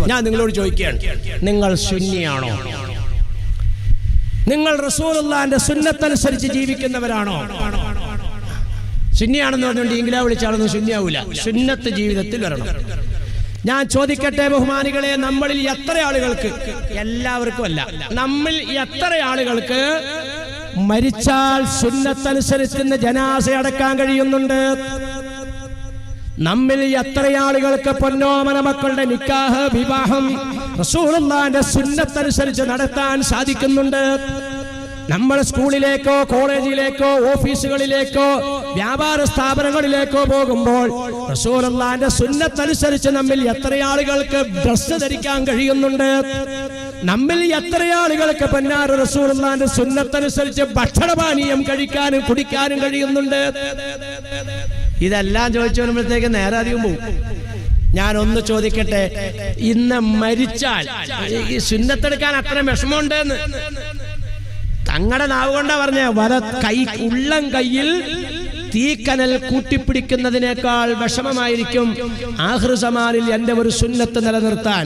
ഞാൻ നിങ്ങളോട് ചോദിക്കുകയാണ്, നിങ്ങൾ സുന്നിയാണോ? നിങ്ങൾ റസൂലുള്ളാഹിന്റെ സുന്നത്തനുസരിച്ച് ജീവിക്കുന്നവരാണോ? സുന്നിയാണെന്ന് പറഞ്ഞുകൊണ്ട് ഇംഗ്ലാ വിളിച്ചാലൊന്നും സുന്നിയാവൂല. സുന്നത്ത് ജീവിതത്തിൽ വരണം. ഞാൻ ചോദിക്കട്ടെ ബഹുമാനികളെ, നമ്മളിൽ എത്ര ആളുകൾക്ക്, എല്ലാവർക്കും അല്ല, നമ്മിൽ എത്ര ആളുകൾക്ക് മരിച്ചാൽ സുന്നത്തനുസരിച്ച് ജനാസ അടക്കാൻ കഴിയുന്നുണ്ട്? നമ്മിൽ എത്ര ആളുകൾക്ക് പൊന്നോമന മക്കളുടെ നിക്കാഹ്, വിവാഹം റസൂലുള്ളാഹിന്റെ സുന്നത്തനുസരിച്ച് നടത്താൻ സാധിക്കുന്നുണ്ട്? നമ്മൾ സ്കൂളിലേക്കോ കോളേജിലേക്കോ ഓഫീസുകളിലേക്കോ വ്യാപാര സ്ഥാപനങ്ങളിലേക്കോ പോകുമ്പോൾ റസൂലുള്ളാഹിന്റെ സുന്നത്തനുസരിച്ച് നമ്മിൽ എത്ര ആളുകൾക്ക് ഡ്രസ്സ് ധരിക്കാൻ കഴിയുന്നുണ്ട്? നമ്മിൽ എത്ര ആളുകൾക്ക് പൊന്നാര റസൂലുള്ളാഹിന്റെ സുന്നത്തനുസരിച്ച് ഭക്ഷണപാനീയം കഴിക്കാനും കുടിക്കാനും കഴിയുന്നുണ്ട്? ഇതെല്ലാം ചോദിച്ചു വരുമ്പോഴത്തേക്ക് നേരെ അധികം പോകും. ഞാനൊന്ന് ചോദിക്കട്ടെ, ഇന്ന് മരിച്ചാൽ ഈ സുന്നത്തെടുക്കാൻ അത്ര വിഷമമുണ്ടെന്ന് തങ്ങളുടെ നാവ് കൊണ്ടാ പറഞ്ഞ, ഉള്ളം കയ്യിൽ തീക്കനൽ കൂട്ടിപ്പിടിക്കുന്നതിനേക്കാൾ വിഷമമായിരിക്കും ആഖിർ സമാനിൽ എന്റെ ഒരു സുന്നത്ത് നിലനിർത്താൻ.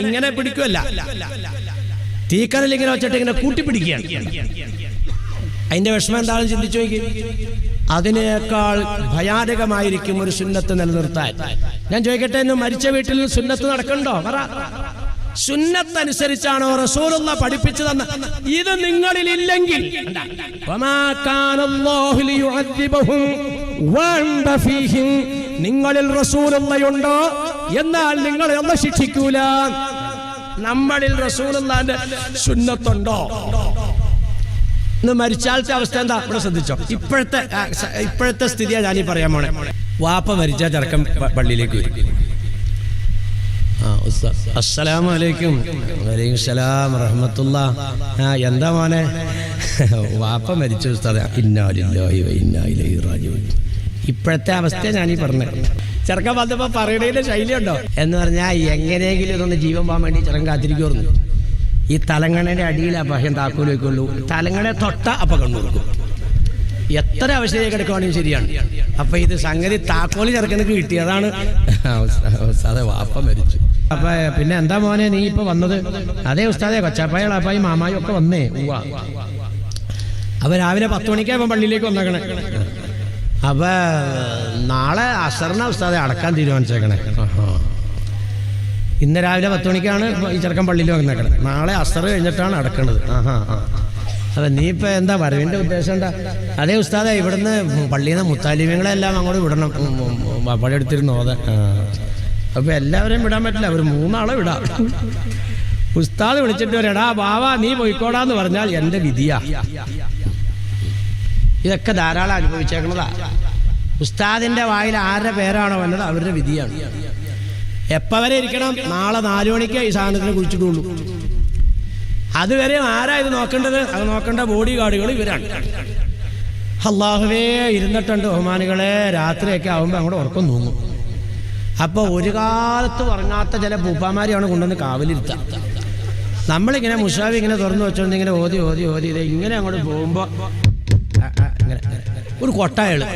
ഇങ്ങനെ പിടിക്കുമല്ല, തീക്കനൽ ഇങ്ങനെ വെച്ചിട്ട് ഇങ്ങനെ കൂട്ടിപ്പിടിക്കുകയാണ്. അതിന്റെ വിഷമം എന്താണെന്ന് ചിന്തിച്ചു നോക്കി. അതിനേക്കാൾ ഭയാനകമായിരിക്കും ഒരു സുന്നത്ത് നിലനിർത്താൻ. ഞാൻ ചോദിക്കട്ടെ, ഇന്ന് മരിച്ച വീട്ടിൽ സുന്നത്ത് നടക്കണ്ടോ? സുന്നത്തനുസരിച്ചാണോ റസൂലുള്ളാഹി പഠിപ്പിച്ചു തന്ന? ഇത് നിങ്ങളിൽ ഇല്ലെങ്കിൽ നിങ്ങളിൽ റസൂലുള്ളാഹി ഉണ്ടോ എന്നാൽ നിങ്ങളെ അല്ലാഹു ശിക്ഷിക്കൂല. നമ്മളിൽ റസൂലുള്ളാഹിന്റെ സുന്നത്തുണ്ടോ? ഇന്ന് മരിച്ചാലത്തെ അവസ്ഥ എന്താ? ഇവിടെ ശ്രദ്ധിച്ചോ. ഇപ്പോഴത്തെ സ്ഥിതിയാണ് ഞാനീ പറയാൻ പോണേ. വാപ്പ മരിച്ചാൽ ചെറുക്കൻ പള്ളിയിലേക്ക് വരും. അസ്സലാമു അലൈക്കും. വലൈക്കും സലാം റഹ്മത്തുള്ളാഹ്. എന്താ മോനെ? വാപ്പ മരിച്ചു ഉസ്താദേ. ഇന്നാ ലില്ലാഹി വ ഇന്നാ ഇലൈഹി റാജിഊൻ. ഇപ്പോഴത്തെ അവസ്ഥ ഞാനീ പറഞ്ഞത്. ചെറുക്കൻ വന്നപ്പോ പറയണതിന്റെ ശൈലിയുണ്ടോ എന്ന് പറഞ്ഞാൽ എങ്ങനെയെങ്കിലും ഇതൊന്ന് ജീവൻ പോകാൻ വേണ്ടി ചെറുക്കൻ കാത്തിരിക്കുമായിരുന്നു. ഈ തലങ്ങണയുടെ അടിയിൽ അപഹ്യം താക്കോൽ വയ്ക്കുള്ളൂ. തലങ്ങണ തൊട്ട അപ്പൊ കണ്ണുകൊടുക്കും. എത്ര അവസ്ഥയിലേക്ക് എടുക്കുവാണെങ്കിൽ ശരിയാണ്. അപ്പൊ ഇത് സംഗതി താക്കോല് ചെറുക്കനക്ക് കിട്ടി. അതാണ് ഉസ്താദെ വാപ്പ മരിച്ചു. അപ്പൊ പിന്നെ എന്താ മോനെ നീ ഇപ്പൊ വന്നത്? അതേ ഉസ്താദെ കൊച്ചാപ്പായും അപ്പായും മാമായും ഒക്കെ വന്നേ. അപ്പൊ രാവിലെ 10 മണിക്കായപ്പോ പള്ളിയിലേക്ക് വന്നേക്കണേ. അപ്പൊ നാളെ അസറിന ഉസ്താദെ അടക്കാൻ തീരുമാനിച്ചേക്കണേ. ഇന്ന് രാവിലെ 10 മണിക്കാണ് ഈ ചെറുക്കൻ പള്ളിയിൽ വന്നേക്കണേ. നാളെ അസർ കഴിഞ്ഞിട്ടാണ് അടക്കണത്. അതെ, നീ ഇപ്പൊ എന്താ വരവിന്റെ ഉദ്ദേശം എന്താ? അതേ ഉസ്താദെ ഇവിടുന്ന് പള്ളിയിൽ നിന്ന് മുത്താലിമ്യങ്ങളെല്ലാം അങ്ങോട്ട് വിടണം. പഴയെടുത്തിരുന്നോ? അതെ. അപ്പൊ എല്ലാവരെയും വിടാൻ പറ്റില്ല, ഒരു 3 ആളെ വിടാം. ഉസ്താദ് വിളിച്ചിട്ട് വരടാ ബാവാ നീ പോയിക്കോടാന്ന് പറഞ്ഞാൽ എന്റെ വിധിയാ. ഇതൊക്കെ ധാരാളം അനുഭവിച്ചേക്കണതാ. ഉസ്താദിന്റെ വായിൽ ആരുടെ പേരാണോ വന്നത് അവരുടെ വിധിയാണ്. എപ്പ വരെ ഇരിക്കണം? നാളെ 4 മണിക്ക് ഈ സാധനത്തിന് കുഴിച്ചിട്ടുള്ളൂ. അതുവരെ ആരാ ഇത് നോക്കേണ്ടത്? അത് നോക്കേണ്ട ബോഡി ഗാർഡുകൾ ഇവരാണ്. അല്ലാഹുവേ, ഇരുന്നിട്ടുണ്ട് ബഹുമാനികളെ. രാത്രിയൊക്കെ ആകുമ്പോൾ അങ്ങോട്ട് ഉറക്കം തൂങ്ങും. അപ്പോൾ ഒരു കാലത്ത് ഉറങ്ങാത്ത ചില പൂപ്പാമാരെയാണ് കൊണ്ടുവന്ന് കാവലിരുത്താം. നമ്മളിങ്ങനെ മുഷാവി ഇങ്ങനെ തുറന്നു വെച്ചോണ്ട് ഇങ്ങനെ ഓതി ഓതി ഓതി ഇത് ഇങ്ങനെ അങ്ങോട്ട് പോകുമ്പോൾ ഇങ്ങനെ ഒരു കൊട്ടായള്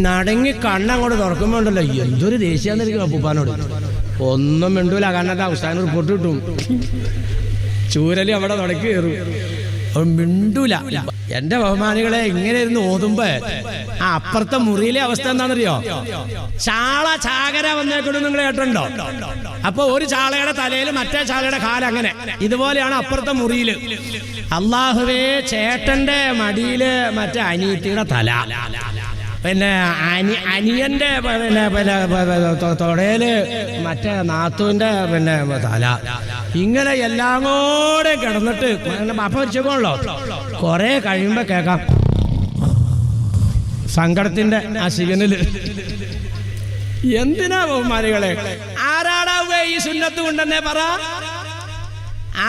നടങ്ങി കണ്ണങ്ങോട്ട് തുറക്കുമ്പോൾ ഉണ്ടല്ലോ എന്തൊരു ദേഷ്യാന്നിരിക്കും പൂപ്പാനോട്. ഒന്നും മിണ്ടൂല. കാരണം ഉസ്താദിന് റിപ്പോർട്ട് കിട്ടും. ചൂരല് അവിടെ തുടക്കി കയറും. മിണ്ടൂല. എന്റെ ബഹുമാനികളെ, ഇങ്ങനെ ഇരുന്ന് ഓതുമ്പോ ആ അപ്പുറത്തെ മുറിയിലെ അവസ്ഥ എന്താണെന്നറിയോ? ചാകര വന്നേക്കൂടും. നിങ്ങൾ കേട്ടുണ്ടോ? അപ്പൊ ഒരു ചാളയുടെ തലയിൽ മറ്റേ ചാളയുടെ കാല്, അങ്ങനെ ഇതുപോലെയാണ് അപ്പുറത്തെ മുറിയില്. അല്ലാഹുവേ, ചേട്ടന്റെ മടിയില് മറ്റേ അനിയത്തിയുടെ തല, പിന്നെ അനിയന്റെ തൊടയില് മറ്റേ നാത്തുവിന്റെ പിന്നെ തല, ഇങ്ങനെ എല്ലാം കൂടെ കിടന്നിട്ട് ബാപ്പ മരിച്ചോളോ. കുറെ കഴിയുമ്പോ കേക്കാം സങ്കടത്തിന്റെ ആ സിഗ്നല്. എന്തിനാ ബഹുമാനികളെ? ആരാടാ ഈ സുന്നത്ത് കൊണ്ടെന്നെ പറ?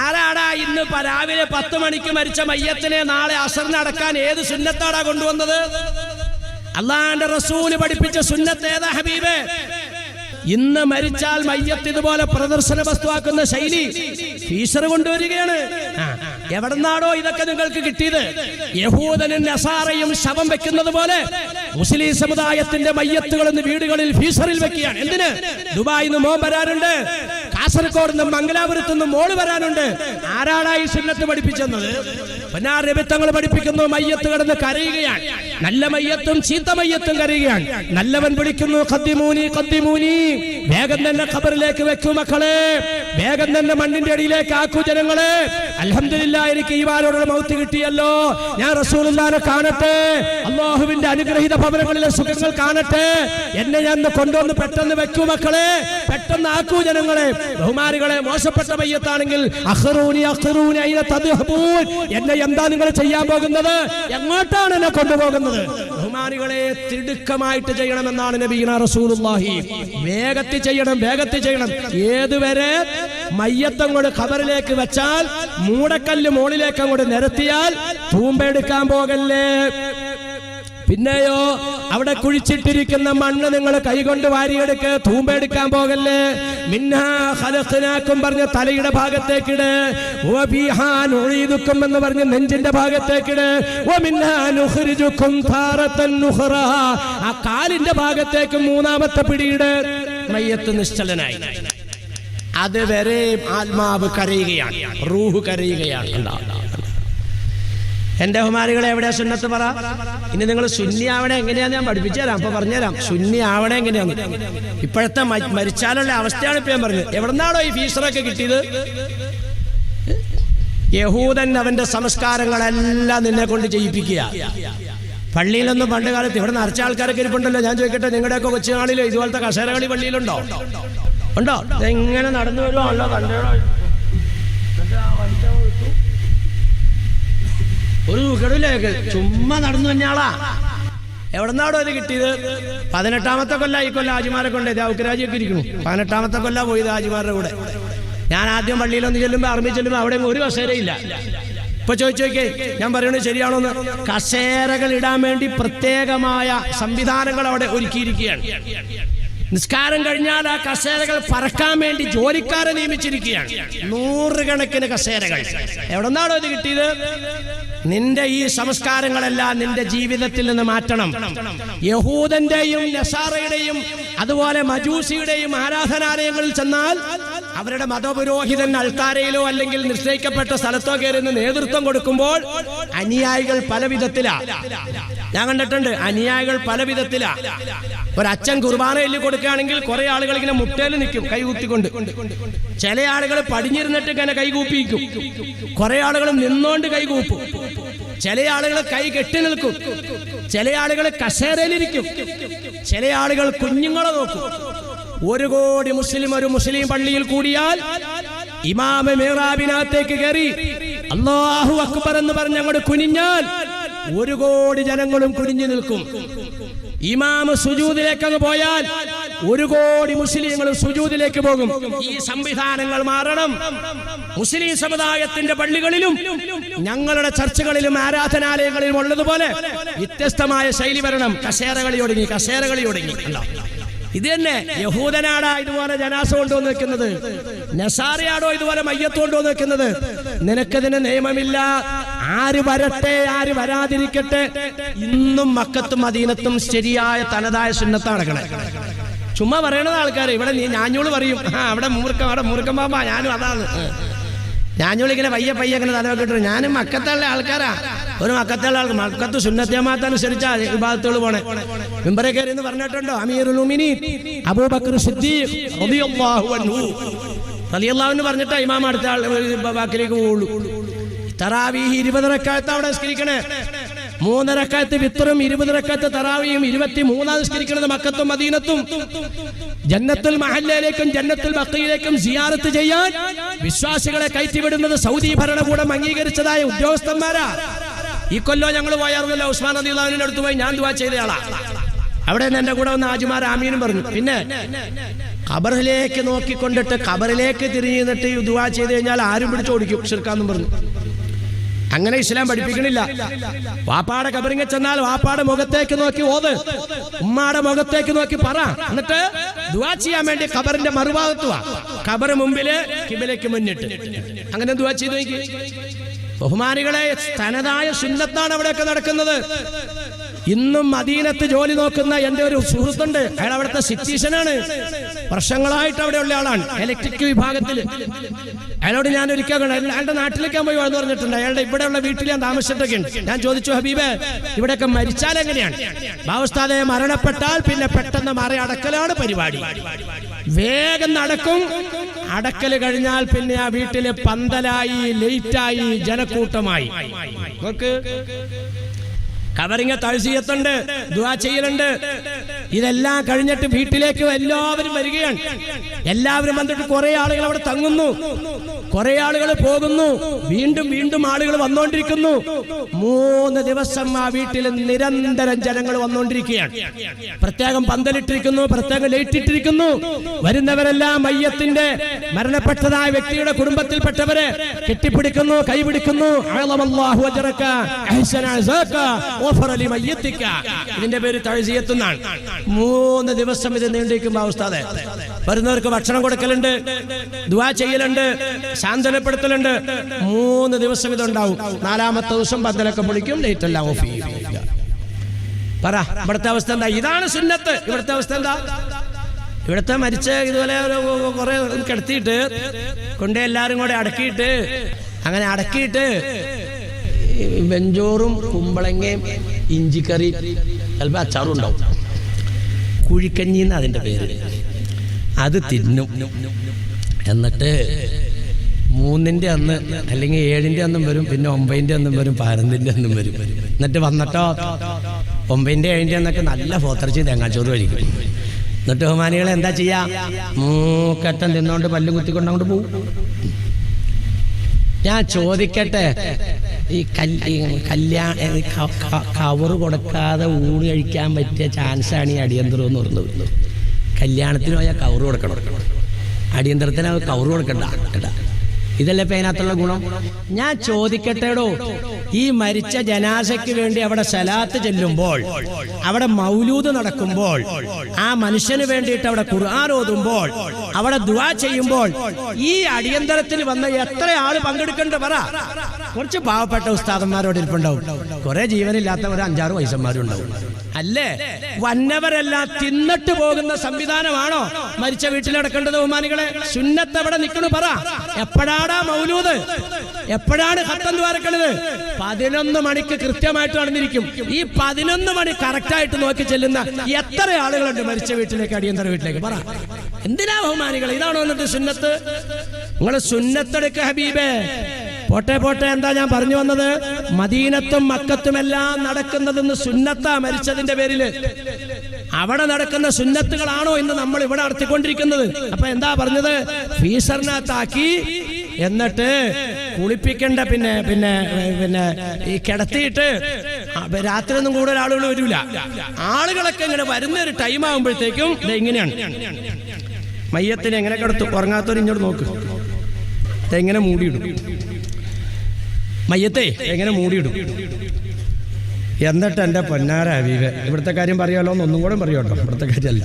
ആരാടാ ഇന്ന് രാവിലെ 10 മണിക്ക് മരിച്ച മയ്യത്തിനെ നാളെ അസറിന് അടക്കാൻ ഏത് സുന്നത്താടാ കൊണ്ടുവന്നത്? അല്ലാഹുവിന്റെ റസൂല് പഠിപ്പിച്ച സുന്നത്ത് ഏതാ ഹബീബേ? ഇന്ന് മരിച്ചാൽ മയ്യത്ത് ഇതുപോലെ പ്രദർശന വസ്തുവാക്കുന്ന ശൈലി ഫീസർ കൊണ്ടുവരികയാണ്. എവിടെന്നാണോ ഇതൊക്കെ നിങ്ങൾക്ക് കിട്ടിയത്? യഹൂദനും നസാറയും ശവം വെക്കുന്നത് പോലെ മുസ്ലിം സമുദായത്തിന്റെ മയ്യത്തുകൾ ഇന്ന് വീടുകളിൽ ഫീസറിൽ വെക്കുകയാണ്. എന്തിന്? ദുബായിൽ നിന്ന് മോൻ വരാറുണ്ട്, കാസർഗോഡ് നിന്നും മംഗലാപുരത്തു നിന്നും മോള് വരാനുണ്ട്. ആരാണ് ഈ സുന്നത്ത് പഠിപ്പിച്ചെന്നത്? നബിത്തങ്ങൾ പഠിപ്പിക്കുന്നു, മയ്യത്ത് കിടന്ന് കരയുകയാണ്. നല്ല മയ്യത്തും ചീത്ത മയ്യത്തും കരയുകയാണ്. നല്ലവൻ വിളിക്കുന്നു, ഖദ്ദിമൂനി ഖദ്ദിമൂനി, വേഗം തന്നെ ഖബറിലേക്ക് വെക്കൂ മക്കളെ, വേഗം തന്നെ മണ്ണിന്റെ അടിയിലേക്ക് ആക്കൂ ജനങ്ങളെ. അൽഹംദുലില്ലാഹ്, എനിക്ക് ഈമാനോടുള്ള മൗത്ത് കിട്ടിയല്ലോ, ഞാൻ റസൂലുള്ളാഹിനെ കാണട്ടെ, അല്ലാഹുവിന്റെ അനുഗ്രഹീത ഭവനങ്ങളിലെ സുഖങ്ങൾ കാണട്ടെ, എന്നെ ഞാൻ കൊണ്ടുവന്ന് പെട്ടെന്ന് വെക്കൂ മക്കളെ, പെട്ടെന്ന് ആക്കൂ ജനങ്ങളെ. ബഹുമാനികളെ, മോശപ്പെട്ട മയ്യത്താണെങ്കിൽ അഖ്റൂനി അഖ്റൂനി അയ്ന തദ്ഹബൂൻ, എന്നെ എന്താ നിങ്ങൾ ചെയ്യാൻ പോകുന്നത്, എങ്ങോട്ടാണ് എന്നെ കൊണ്ടുപോകുന്നത്? ബഹുമാനികളെ, തിടുക്കമായിട്ട് ചെയ്യണമെന്നാണ് നബിയുനാ റസൂലുള്ളാഹി. വേഗത്തിൽ ചെയ്യണം, വേഗത്തിൽ ചെയ്യണം. ഏതുവരെ? മയ്യത്തങ്ങോട്ട് ഖബറിലേക്ക് വെച്ചാൽ, മൂടക്കല്ല് മുകളിലേക്ക് അങ്ങോട്ട് നിരത്തിയാൽ തൂമ്പെടുക്കാൻ പോകല്ലേ. പിന്നെയോ, അവിടെ കുഴിച്ചിട്ടിരിക്കുന്ന മണ്ണ് നിങ്ങൾ കൈകൊണ്ട് വാരിയെടുക്ക്, തൂമ്പെടുക്കാൻ പോകല്ലേ. മിന്നാ ഖലഖനാകും പറഞ്ഞ തലയുടെ ഭാഗത്തേക്കിട്, വബിഹാ നുഈദുക്കും എന്ന് പറഞ്ഞ നെഞ്ചിന്റെ ഭാഗത്തേക്കിട്, വമിന്നാ നുഖ്രിജുക്കും താറത്തൻ നുഖറാ, ആ കാലിന്റെ ഭാഗത്തേക്ക് മൂന്നാമത്തെ പിടിയിട്. മയ്യത്ത് നിശ്ചലനായി. അതുവരെ ആത്മാവ് കരയുകയാണ്, റൂഹ് കരയുകയാണ്. എന്റെ ബഹുമാനികളെ, എവിടെ സുന്നത്ത് പറ? ഇനി നിങ്ങൾ സുന്നി ആവണേ എങ്ങനെയാന്ന് ഞാൻ പഠിപ്പിച്ചു തരാം. അപ്പൊ പറഞ്ഞുതരാം സുന്നി ആവണേ എങ്ങനെയാന്ന്. ഇപ്പോഴത്തെ മരിച്ചാലുള്ള അവസ്ഥയാണ് ഇപ്പൊ ഞാൻ പറഞ്ഞത്. എവിടെന്നാണോ ഈ ഫീസറൊക്കെ കിട്ടിയത്? യഹൂദൻ അവന്റെ സംസ്കാരങ്ങളെല്ലാം നിന്നെ കൊണ്ട് ചെയ്യിപ്പിക്കുക. പള്ളിയിലൊന്നും പണ്ട് കാലത്ത് ഇവിടെ നിറച്ച ആൾക്കാരൊക്കെ ഇരിപ്പുണ്ടല്ലോ. ഞാൻ ചോദിക്കട്ടെ, നിങ്ങളുടെയൊക്കെ കൊച്ചുനാളിലോ ഇതുപോലത്തെ കസേരകളി പള്ളിയിലുണ്ടോ? ഉണ്ടോ? ഇതെങ്ങനെ നടന്നു വരുവാണല്ലോ, കണ്ടോ? ഒരു സുഖടിലേക്ക് ചുമ്മാ നടന്നു തന്നെയാളാ. എവിടെന്നാടോ ഇത് കിട്ടിയത്? 18ാമത്തെ കൊല്ല ഈ കൊല്ലം ഹാജിമാരെ കൊണ്ട് ഔക്കരാജിയൊക്കെ ഇരിക്കുന്നു. 18ാമത്തെ കൊല്ല പോയത് ഹാജിമാരുടെ കൂടെ. ഞാൻ ആദ്യം പള്ളിയിലൊന്ന് ചെല്ലുമ്പോൾ, അറബി ചെല്ലുമ്പോൾ അവിടെ ഒരു കസേരയില്ല. ഇപ്പൊ ചോദിച്ചോക്കേ, ഞാൻ പറയണത് ശരിയാണോന്ന്? കസേരകൾ ഇടാൻ വേണ്ടി പ്രത്യേകമായ സംവിധാനങ്ങൾ അവിടെ ഒരുക്കിയിരിക്കുകയാണ്. നിസ്കാരം കഴിഞ്ഞാൽ ആ കസേരകൾ പറക്കാൻ വേണ്ടി ജോലിക്കാരെ നിയമിച്ചിരിക്കുകയാണ്. 100 കണക്കിന് കസേരകൾ. എവിടെന്നാണോ ഇത് കിട്ടിയത്? നിന്റെ ഈ സംസ്കാരങ്ങളെല്ലാം നിന്റെ ജീവിതത്തിൽ നിന്ന് മാറ്റണം. യഹൂദന്റെയും നസാറയുടെയും അതുപോലെ മജൂസിയുടെയും ആരാധനാലയങ്ങളിൽ ചെന്നാൽ അവരുടെ മതപുരോഹിതൻ അൾത്താരയിലോ അല്ലെങ്കിൽ നിശ്ചയിക്കപ്പെട്ട സ്ഥലത്തോ കയറി നേതൃത്വം കൊടുക്കുമ്പോൾ അനുയായികൾ പല വിധത്തിലാ. ഞാൻ കണ്ടിട്ടുണ്ട്, അനുയായികൾ പല വിധത്തിലാ. ഒരച്ഛൻ കുർബാന എല്ലി കൊടുക്കുകയാണെങ്കിൽ കുറെ ആളുകൾ ഇങ്ങനെ മുട്ടയിൽ നിൽക്കും കൈകൂത്തിക്കൊണ്ട്. ചില ആളുകൾ പടിഞ്ഞിരുന്നിട്ട് ഇങ്ങനെ കൈകൂപ്പിക്കും. കുറെ ആളുകൾ നിന്നോണ്ട് കൈകൂപ്പും. ചില ആളുകൾ കൈ കെട്ടി നിൽക്കും. ചില ആളുകൾ കസേരയിലിരിക്കും. ചില ആളുകൾ കുഞ്ഞുങ്ങളെ നോക്കും. 1 കോടി മുസ്ലിം ഒരു മുസ്ലിം പള്ളിയിൽ കൂടിയാൽ ഇമാം മിഹ്റാബിനകത്തേക്ക് കയറി അല്ലാഹു അക്ബർ എന്ന് പറഞ്ഞ് അങ്ങോട്ട് കുനിഞ്ഞാൽ 1 കോടി ജനങ്ങളും കുനിഞ്ഞു നിൽക്കും. ഇമാം സുജൂദിലേക്ക് അങ്ങ് പോയാൽ 1 കോടി മുസ്ലിങ്ങളും സുജൂദിലേക്ക് പോകും. ഈ സംവിധാനങ്ങൾ മാറണം. മുസ്ലിം സമുദായത്തിന്റെ പള്ളികളിലും ഞങ്ങളുടെ ചർച്ചകളിലും ആരാധനാലയങ്ങളിലും ഉള്ളതുപോലെ വ്യത്യസ്തമായ ശൈലി വരണം. കസേരകളി ഒടുങ്ങി. ഇത് തന്നെ യഹൂദനാടാ ഇതുപോലെ ജനാസ കൊണ്ടുവന്ന് വെക്കുന്നത്, നസാറിയാടോ ഇതുപോലെ മയ്യത്ത് കൊണ്ടുവന്ന് വെക്കുന്നത്. നിനക്കതിന് നിയമമില്ല. ആര് വരട്ടെ ആര് വരാതിരിക്കട്ടെ, ഇന്നും മക്കത്തും മദീനത്തും ശരിയായ തനതായ സുന്നത്ത് നടക്കണേ. ചുമ്മാ പറയണത് ആൾക്കാർ ഇവിടെ ഞാഞ്ഞോള് പറയും, അവിടെ മൂർക്കം പാമ്പാ, ഞാനും അതാണ്. ഞാഞ്ഞോളിങ്ങനെ പയ്യെ അങ്ങനെ തലവെക്കിട്ടു. ഞാനും മക്കത്തുള്ള ആൾക്കാരാ. ഒരു മക്കത്തുള്ള ആൾക്ക് മക്കത്ത് സുന്നത്തനുസരിച്ചാ വിഭാഗത്തുകൾ പോണേ. മിമ്പറെ കയറി എന്ന് പറഞ്ഞിട്ടുണ്ടോ? അമീറുൽ മുഅ്മിനീൻ അബൂബക്കർ സിദ്ദീഖ് റളിയല്ലാഹു അൻഹു പറഞ്ഞിട്ടാ ഇമാം അടുത്ത ആൾ ബാക്കിലേക്ക് പോകുള്ളൂ. തറാവീഹ് 20 റക്അത്ത് അവിടെ നിസ്കരിക്കണേ. 3 റക്അത്ത് വിത്റും 20 റക്അത്ത് തറാവീഹും 23 നിസ്കരിക്കുന്നത് മക്കത്തും മദീനത്തും. ജന്നത്തുൽ മഹല്ലയിലേക്കും ജന്നത്തുൽ ബഖീയിലേക്കും സിയാറത്ത് ചെയ്യാൻ വിശ്വാസികളെ കയറ്റിവിടുന്നത് സൗദി ഭരണകൂടം അംഗീകരിച്ചതായ ഉദ്യോഗസ്ഥന്മാരാ. ഈ കൊല്ലോ ഞങ്ങൾ പോയാറുന്നല്ല, ഉസ്മാൻ റളിയല്ലാഹു അൻഹുവിന്റെ അടുത്ത് പോയി ഞാൻ ദുആ ചെയ്തയാളാ. അവിടെ നിന്ന് എന്റെ കൂടെ വന്ന ഹാജിമാർ ആമീനും പറഞ്ഞു. പിന്നെ ഖബറിലേക്ക് നോക്കിക്കൊണ്ടിട്ട് ഖബറിലേക്ക് തിരിഞ്ഞിട്ട് ദുആ ചെയ്ത് കഴിഞ്ഞാൽ ആരും പിടിച്ചോടിക്കും, ശിർക്കാന്നും പറഞ്ഞു. അങ്ങനെ ഇസ്ലാം പഠിപ്പിക്കണില്ല. വാപ്പാടെ ഖബറിങ്ങ ചെന്നാൽ വാപ്പാടെ മുഖത്തേക്ക് നോക്കി ഓത്, ഉമ്മാടെ മുഖത്തേക്ക് നോക്കി പറ, എന്നിട്ട് ദുആ ചെയ്യാൻ വേണ്ടി ഖബറിന്റെ മറുഭാഗത്ത് വാ. ഖബർ മുമ്പില് ഖിബലയ്ക്ക് മുന്നിട്ട് അങ്ങനെ ദുആ ചെയ്ത് നോക്കി. ബഹുമാനികളെ, തനതായ സുന്നത്താണ് അവിടെയൊക്കെ നടക്കുന്നത്. ഇന്നും മദീനത്ത് ജോലി നോക്കുന്ന എൻ്റെ ഒരു സുഹൃത്തുണ്ട്. അയാൾ അവിടുത്തെ സിറ്റീഷനാണ്, വർഷങ്ങളായിട്ട് അവിടെ ഉള്ള ആളാണ്, ഇലക്ട്രിക് വിഭാഗത്തിൽ. അയാളോട് ഞാൻ ഒരിക്കൽ അയാളുടെ നാട്ടിലേക്ക് പോയി എന്ന് പറഞ്ഞിട്ടുണ്ട്. അയാളുടെ ഇവിടെയുള്ള വീട്ടിൽ ഞാൻ താമസിച്ചിട്ടൊക്കെ ഉണ്ട്. ഞാൻ ചോദിച്ചു, ഹബീബേ, ഇവിടെയൊക്കെ മരിച്ചാൽ എങ്ങനെയാണ്? ഉസ്താദേ, മരണപ്പെട്ടാൽ പിന്നെ പെട്ടെന്ന് മറി അടക്കലാണ് പരിപാടി. വേഗം നടക്കും. അടക്കല് കഴിഞ്ഞാൽ പിന്നെ ആ വീട്ടില് പന്തലായി, ലേറ്റായി, ജനക്കൂട്ടമായി. നോക്ക്, കവറിങ്ങ തഴ്സിയത്തുണ്ട്, ദുആ ചെയ്യലുണ്ട്. ഇതെല്ലാം കഴിഞ്ഞിട്ട് വീട്ടിലേക്ക് എല്ലാവരും വരികയാണ്. എല്ലാവരും വന്നിട്ട് കുറെ ആളുകൾ അവിടെ തങ്ങുന്നു, കുറെ ആളുകൾ പോകുന്നു, വീണ്ടും വീണ്ടും ആളുകൾ വന്നുകൊണ്ടിരിക്കുന്നു. 3 ദിവസം ആ വീട്ടിൽ നിരന്തരം ജനങ്ങൾ വന്നുകൊണ്ടിരിക്കുകയാണ്. പ്രത്യേകം പന്തലിട്ടിരിക്കുന്നു, പ്രത്യേകം ലൈറ്റിട്ടിരിക്കുന്നു. വരുന്നവരെല്ലാം മയ്യത്തിന്റെ, മരണപ്പെട്ടതായ വ്യക്തിയുടെ കുടുംബത്തിൽപ്പെട്ടവരെ കെട്ടിപ്പിടിക്കുന്നു, കൈപിടിക്കുന്നു. ഇതിന്റെ പേര് തഴ്സിയത്ത് എന്നാണ്. 3 ദിവസം ഇത് നീണ്ടിരിക്കുമ്പോ ഉസ്താദേ, വരുന്നവർക്ക് ഭക്ഷണം കൊടുക്കലുണ്ട്, ദുആ ചെയ്യലുണ്ട്, സാന്ത്വനപ്പെടുത്തലുണ്ട്. 3 ദിവസം ഇതുണ്ടാവും. 4ാമത്തെ ദിവസം പന്തലൊക്കെ പൊളിക്കും, ലൈറ്റ് എല്ലാം ഓഫ് ചെയ്യും. പറ, ഇവിടുത്തെ അവസ്ഥ എന്താ? ഇതാണ് സുന്നത്ത്. ഇവിടുത്തെ അവസ്ഥ എന്താ? ഇവിടുത്തെ മരിച്ച ഇതുപോലെ കുറെ കിടത്തിയിട്ട് കൊണ്ട് എല്ലാവരും കൂടെ അടക്കിയിട്ട്, അങ്ങനെ അടക്കിയിട്ട് വെഞ്ചോറും കുമ്പളങ്ങയും ഇഞ്ചിക്കറി, ചിലപ്പോൾ അച്ചാറും ഉണ്ടാവും. കുഴിക്കഞ്ഞി എന്ന് അതിൻ്റെ പേര്. അത് തിന്നും. എന്നിട്ട് 3-ന്റെ അന്ന് അല്ലെങ്കിൽ 7-ന്റെ അന്നും വരും, പിന്നെ 9-ന്റെ അന്നും വരും, 11-ന്റെ അന്നും വരും. എന്നിട്ട് വന്നിട്ടോ 9-ന്റെ 7-ന്റെ അന്നൊക്കെ നല്ല പോത്തിറച്ചി തേങ്ങാച്ചോറ് കഴിക്കും. എന്നിട്ട് ബഹുമാനികളെ എന്താ ചെയ്യാ? മൂക്കറ്റം തിന്നോണ്ട് പല്ലും കുത്തിക്കൊണ്ട് അങ്ങോട്ട് പോകും. ഞാൻ ചോദിക്കട്ടെ, ഈ കവറ് കൊടുക്കാതെ ഊണ് കഴിക്കാൻ പറ്റിയ ചാൻസാണ് ഈ അടിയന്തരം എന്ന് പറയുന്നത്. കല്യാണത്തിന് പോയാൽ കവറ് കൊടുക്കണം, അടിയന്തരത്തിന് കവറ് കൊടുക്കണ്ട കേട്ടാ. ഇതല്ലേ ഇപ്പം അതിനകത്തുള്ള ഗുണം. ഞാൻ ചോദിക്കട്ടെടോ, ഈ മരിച്ച ജനാസയ്ക്ക് വേണ്ടി അവിടെ സലാത്ത് ചെല്ലുമ്പോൾ, അവിടെ മൗലൂദ് നടക്കുമ്പോൾ, ആ മനുഷ്യന് വേണ്ടിയിട്ട് അവിടെ ഖുർആൻ ഓതുമ്പോൾ, അവിടെ ദുആ ചെയ്യുമ്പോൾ, ഈ അടിയന്തരത്തിന് വന്ന എത്ര ആള് പങ്കെടുക്കണ്ട പറ? കുറച്ച് പാവപ്പെട്ട ഉസ്താദന്മാരോട് ഇരിപ്പുണ്ടാവും, കുറെ ജീവനില്ലാത്ത ഒരു 5-6 വയസ്സന്മാരും ഉണ്ടാവും. അല്ലേ? വന്നവരെല്ലാം തിന്നിട്ട് പോകുന്ന സംവിധാനമാണോ മരിച്ച വീട്ടിലടക്കേണ്ടത്? ബഹുമാനികളെ, സുന്നത്ത് എവിടെ നിൽക്കണു പറ? എപ്പോഴാണ് മൗലൂദ്? എപ്പോഴാണ് ഖത്തം ദ്വാരക്കണത്? 11 മണിക്ക് കൃത്യമായിട്ട് നടന്നിരിക്കും. ഈ 11 മണി കറക്റ്റായിട്ട് നോക്കി ചെല്ലുന്ന എത്ര ആളുകളുണ്ട് മരിച്ച വീട്ടിലേക്ക്, അടിയന്തര വീട്ടിലേക്ക്? പറ. എന്തിനാ ബഹുമാനികളെ? ഇതാണോ എന്നിട്ട് സുന്നത്ത്? നിങ്ങൾ സുന്നത്തെടുക്ക ഹബീബേ. പോട്ടെ പോട്ടെ, എന്താ ഞാൻ പറഞ്ഞു വന്നത്? മദീനത്തും മക്കത്തും എല്ലാം നടക്കുന്നതെന്ന് സുന്നത്താ മരിച്ചതിന്റെ പേരില്. അവിടെ നടക്കുന്ന സുന്നത്തുകളാണോ ഇന്ന് നമ്മൾ ഇവിടെ നടത്തിക്കൊണ്ടിരിക്കുന്നത്? അപ്പൊ എന്താ പറഞ്ഞത്? ഫീസറിനകത്താക്കി, എന്നിട്ട് കുളിപ്പിക്കേണ്ട, പിന്നെ പിന്നെ പിന്നെ ഈ കിടത്തിയിട്ട് രാത്രിയൊന്നും കൂടുതൽ ആളുകൾ വരില്ല. ആളുകളൊക്കെ ഇങ്ങനെ വരുന്ന ഒരു ടൈം ആകുമ്പോഴത്തേക്കും ഇങ്ങനെയാണ്. മയ്യത്തിന് എങ്ങനെ കിടത്തും? ഉറങ്ങാത്തവർ ഇങ്ങോട്ട് നോക്ക്, എങ്ങനെ മൂടിയിടും മയ്യത്തെ, എങ്ങനെ മൂടിയിടും. എന്നിട്ട് എൻ്റെ പൊന്നാര ഹബീബേ, ഇവിടുത്തെ കാര്യം പറയാമല്ലോ, ഒന്നും കൂടെ പറയുമല്ലോ, ഇവിടുത്തെ കാര്യമല്ല.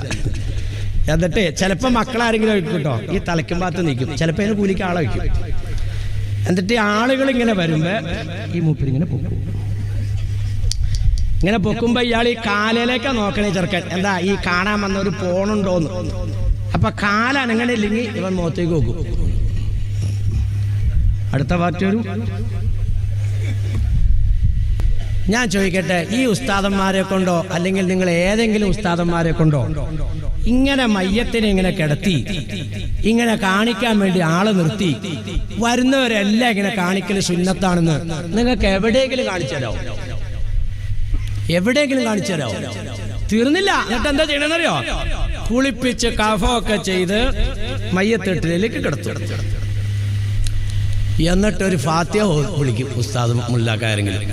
എന്നിട്ട് ചിലപ്പോൾ മക്കളാരെങ്കിലും വയ്ക്കും കേട്ടോ, ഈ തലയ്ക്കും ഭാഗത്ത് നിൽക്കും, ചിലപ്പോൾ അതിന് കൂലിക്ക് ആളെ വയ്ക്കും. എന്നിട്ട് ആളുകൾ ഇങ്ങനെ വരുമ്പോൾ ഈ മൂപ്പരിങ്ങനെ പൊക്കും. ഇങ്ങനെ പൊക്കുമ്പോൾ ഇയാൾ ഈ കാലയിലേക്കാണ് നോക്കണേ ചെറുക്കൻ. എന്താ ഈ കാണാൻ വന്ന ഒരു പോണുണ്ടോന്ന്. അപ്പൊ കാലനങ്ങനെ ഇല്ലെങ്കിൽ ഇവൻ മുഖത്തേക്ക് നോക്കും. അടുത്ത പാർട്ടി വരും. ഞാൻ ചോദിക്കട്ടെ, ഈ ഉസ്താദന്മാരെ കൊണ്ടോ അല്ലെങ്കിൽ നിങ്ങൾ ഏതെങ്കിലും ഉസ്താദന്മാരെ കൊണ്ടോ ഇങ്ങനെ മയ്യത്തിനെ ഇങ്ങനെ കിടത്തി ഇങ്ങനെ കാണിക്കാൻ വേണ്ടി ആളെ നിർത്തി വരുന്നവരെല്ലാം ഇങ്ങനെ കാണിക്കല് സുന്നത്താണെന്ന് നിങ്ങൾക്ക് എവിടെയെങ്കിലും കാണിച്ചു തരാമോ? എവിടെയെങ്കിലും കാണിച്ചു തരാമോ? തീർന്നില്ല. എന്നിട്ട് എന്താ ചെയ്യണമെന്നറിയോ? കുളിപ്പിച്ച് കഫമൊക്കെ ചെയ്ത് മയ്യത്തെട്ടിലേക്ക് കിടത്തും. എന്നിട്ടൊരു ഫാത്തിഹ വിളിക്കും ഉസ്താദ് മുല്ലാക്കാരെങ്കിലും.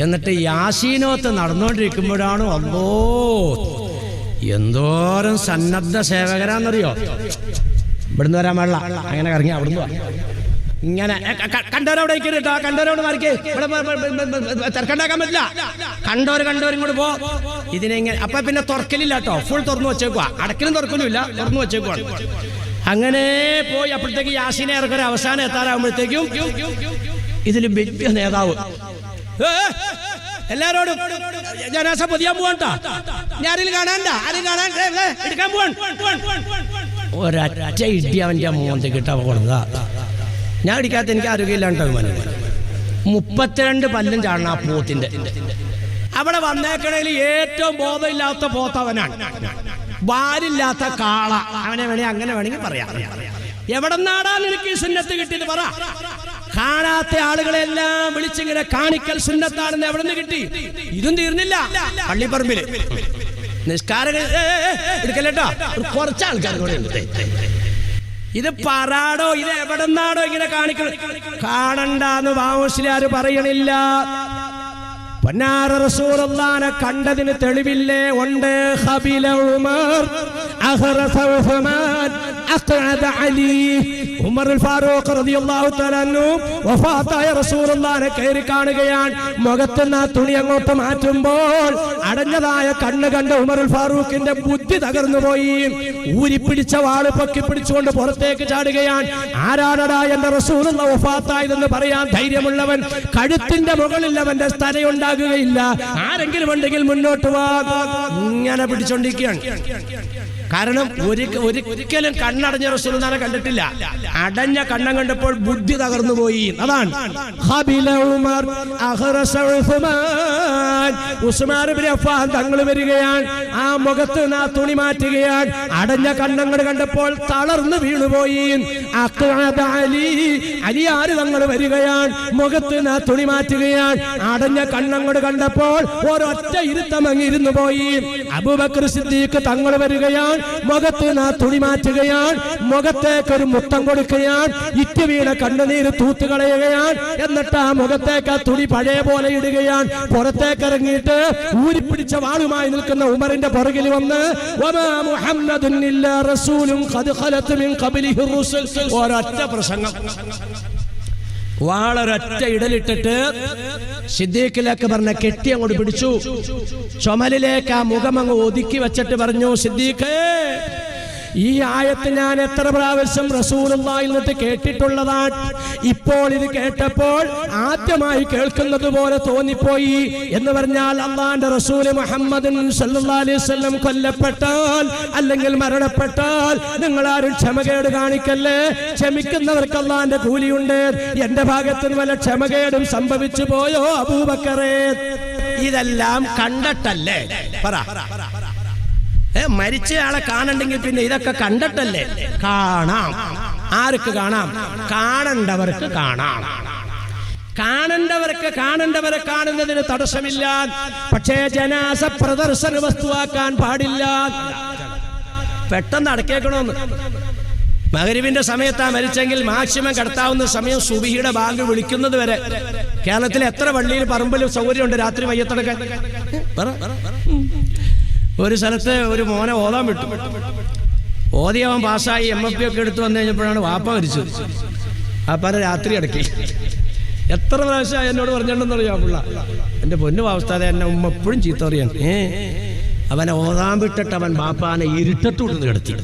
എന്നിട്ട് യാസീനോത്ത് നടന്നുകൊണ്ടിരിക്കുമ്പോഴാണ് അല്ലോ എന്തോരം സന്നദ്ധ സേവകരാന്നറിയോ. ഇവിടുന്ന് വരാൻ പാടില്ല, അങ്ങനെ കറങ്ങി അവിടുന്ന് ഇങ്ങനെ കണ്ടവരവിടെ കേട്ടോ, കണ്ടവരവിടെ മാറിക്കേ, തിരക്കണ്ടാക്കാൻ പറ്റില്ല. കണ്ടവരും കൂടെ പോ. ഇതിനെങ്ങനെ അപ്പൊ പിന്നെ തുറക്കലില്ല കേട്ടോ, ഫുൾ തുറന്നു വെച്ചേക്കുവാ. അടക്കലും തുറക്കലുമില്ല, തുറന്നു വെച്ചേക്കുവാണ്. അങ്ങനെ പോയി അപ്പോഴത്തേക്ക് യാസീനെ ഇറക്കൊരു അവസാനം എത്താറാകുമ്പോഴത്തേക്കും ഇതിൽ വലിയ നേതാവ് എല്ലാരോടും ജനാസ പൊതിയാൻ പോവാണ്ടാ, ആരെങ്കിലും കാണാണ്ട, ആരും കാണാൻ എടുക്കാൻ പോവാൻ. ഒരൊറ്റ ഇടി അവൻ്റെ മോന്തി കിട്ടാൻ പോകുന്നതാ. ഞാൻ ഇടിക്കാത്ത എനിക്ക് ആരോഗ്യമില്ലാണ്ടാവും. 32 പല്ലും ചാടണം ആ പോത്തിന്റെ. അവിടെ വന്നേക്കണേൽ ഏറ്റവും ബോധമില്ലാത്ത പോത്തവനാണ്, വാലില്ലാത്ത കാള. അവനെ അങ്ങനെ വേണമെങ്കിൽ പറയാം. എവിടെ നിന്നാടാ നിനക്ക് ഈ സുന്നത്ത് കിട്ടിയത് പറ. കാണാത്ത ആളുകളെല്ലാം വിളിച്ചിങ്ങനെ കാണിക്കൽ സുന്നത്താണെന്ന് എവിടെ നിന്ന് കിട്ടി? ഇതും തീർന്നില്ല. പള്ളിപ്പറമ്പില് നിസ്കാരം എടുക്കല്ലേട്ടോ, കുറച്ച് ആൾക്കാർ കൂടെ ഉണ്ട്. ഇത് പറാടോ, ഇത് എവിടെ നിന്നാടോ ഇങ്ങനെ കാണിക്കണം? കാണണ്ടെന്ന് ബാവുസ്ലിയാര് പറയണില്ല. പൊന്നാര റസൂലുള്ളാഹിനെ കണ്ടതിന് തെളിവില്ലേ? ഉണ്ട്. ഖബില ഉമർ അഖറസ ഉസ്മാൻ അഖഅദ അലി. ഉമർ ഫാറൂഖ് റളിയല്ലാഹു തആല അൻഹു വഫാത്തായ റസൂലുള്ളാഹിനെ കയറി കാണുകയാണ്. മുഖത്തുനിന്ന് ആ തുണി അങ്ങോട്ട് മാറ്റുമ്പോൾ അടഞ്ഞതായ കണ്ണ് കണ്ട ഉമർ ഫാറൂഖിന്റെ ബുദ്ധി തകർന്നു പോയി. ഊരിപ്പിടിച്ച വാള് പൊക്കി പിടിച്ചുകൊണ്ട് പുറത്തേക്ക് ചാടുകയാണ്. ആരാണടാ എന്റെ റസൂലുള്ളാഹി വഫാത്തായതെന്ന് പറയാൻ ധൈര്യമുള്ളവൻ? കഴുത്തിന്റെ മുകളിൽ അവന്റെ സ്ഥലയുണ്ടാകുകയില്ല. ആരെങ്കിലും ഉണ്ടെങ്കിൽ മുന്നോട്ട് വാ. ഇങ്ങനെ പിടിച്ചോണ്ടിരിക്കുകയാണ്. കാരണം ഒരിക്കലും കണ്ണടഞ്ഞ റസൂലുള്ളാഹിനെ കണ്ടിട്ടില്ല. അടഞ്ഞ കണ്ണം കണ്ടപ്പോൾ ബുദ്ധി തകർന്നു പോയി. അതാണ് ഉസ്മാൻ ഇബ്നു അഫ്ഫാൻ തങ്ങൾ വരികയാണ്. ആ മുഖത്ത് ആ തുണി മാറ്റുകയാണ്. അടഞ്ഞ കണ്ണങ്ങൾ കണ്ടപ്പോൾ തളർന്നു വീണുപോയി. അലിയാര് തങ്ങൾ വരികയാണ്. മുഖത്ത് ആ തുണി മാറ്റുകയാണ്. അടഞ്ഞ കണ്ണങ്ങൾ കണ്ടപ്പോൾ ഒരൊറ്റ ഇരുത്തം അങ്ങിരുന്നു പോയി. അബൂബക്കർ സിദ്ദീഖ് തങ്ങൾ വരികയാണ്. മുഖത്ത് ആ തുണി മാറ്റുകയാണ്. മുഖത്തേക്ക് ഒരു മുത്തം കൊടുക്കുകയാണ്. ഇറ്റ് വീണ കണ്ണുനീര് തൂത്തുകളയുകയാണ്. എന്നിട്ട് ആ മുഖത്തേക്ക് ആ തുണി പഴയ പോലെ ഇടുകയാണ്. പുറത്തേക്ക് ഇറങ്ങിയിട്ട് ഊരിപ്പിടിച്ച വാളുമായി നിൽക്കുന്ന ഉമറിന്റെ പുറകിൽ വന്ന് ഒരൊറ്റ പ്രസംഗം, വാളൊരൊറ്റ ഇടലിട്ടിട്ട് സിദ്ദീഖിലേക്ക് പറഞ്ഞ കെട്ടി അങ്ങോട്ട് പിടിച്ചു. ചുമലിലേക്ക് ആ മുഖം അങ്ങ് ഒതുക്കി വെച്ചിട്ട് പറഞ്ഞു, സിദ്ദീഖേ, ഈ ആയത്ത് ഞാൻ എത്ര പ്രാവശ്യം റസൂലുള്ളാഹിൽ നിന്ന് കേട്ടിട്ടുള്ളതാണ്. ഇപ്പോൾ ഇത് കേട്ടപ്പോൾ ആദ്യമായി കേൾക്കുന്നത് പോലെ തോന്നിപ്പോയി. എന്ന് പറഞ്ഞാൽ അള്ളാന്റെ റസൂൽ മുഹമ്മദ് സല്ലല്ലാഹു അലൈഹി വസല്ലം കൊല്ലപ്പെട്ടാൽ അല്ലെങ്കിൽ മരണപ്പെട്ടാൽ നിങ്ങൾ ആരും ക്ഷമകേട് കാണിക്കല്ലേ. ക്ഷമിക്കുന്നവർക്ക് അള്ളാന്റെ കൂലിയുണ്ട്. എന്റെ ഭാഗത്തിന് വല്ല ക്ഷമകേടും സംഭവിച്ചു പോയോ അബൂബക്കറേ? ഇതെല്ലാം കണ്ടിട്ടല്ലേ? പറ. മരിച്ചയാളെ കാണണ്ടെങ്കിൽ പിന്നെ ഇതൊക്കെ കണ്ടിട്ടല്ലേ? കാണാം. ആർക്ക് കാണാം? കാണണ്ടവർക്ക് കാണാം. കാണണ്ടവരെ കാണുന്നതിന് തടസ്സമില്ല. പക്ഷേ ജനാസ പ്രദർശന വസ്തുവാക്കാൻ പാടില്ല. പെട്ടെന്ന് അടക്കേക്കണമെന്ന്. മഗ്‌രിബിന്റെ സമയത്താ മരിച്ചെങ്കിൽ മാക്സിമം കടത്താവുന്ന സമയം സുബഹിയുടെ ബാങ്ക് വിളിക്കുന്നത് വരെ. കേരളത്തിൽ എത്ര പള്ളിയിൽ പറമ്പിലും സൗകര്യമുണ്ട് രാത്രി മയ്യത്തടക്കാൻ? ഒരു സ്ഥലത്ത് ഒരു മോനെ ഓതാൻ വിട്ടു. ഓതിയവൻ പാസ്സായി MFP ഒക്കെ എടുത്തു വന്നു കഴിഞ്ഞപ്പോഴാണ് വാപ്പ മരിച്ചത്. വാപ്പാനെ രാത്രി അടക്കി. എത്ര പ്രാവശ്യം എന്നോട് പറഞ്ഞിട്ടുണ്ടെന്നറിയാം പിള്ള. എൻ്റെ പൊന്നു അവസ്ഥാതെ എന്നെ ഉമ്മ എപ്പോഴും ചീത്ത അറിയാൻ. അവനെ ഓതാൻ വിട്ടിട്ട് അവൻ വാപ്പാനെ ഇരുട്ടത്തുകൊടുന്ന് കിടത്തി.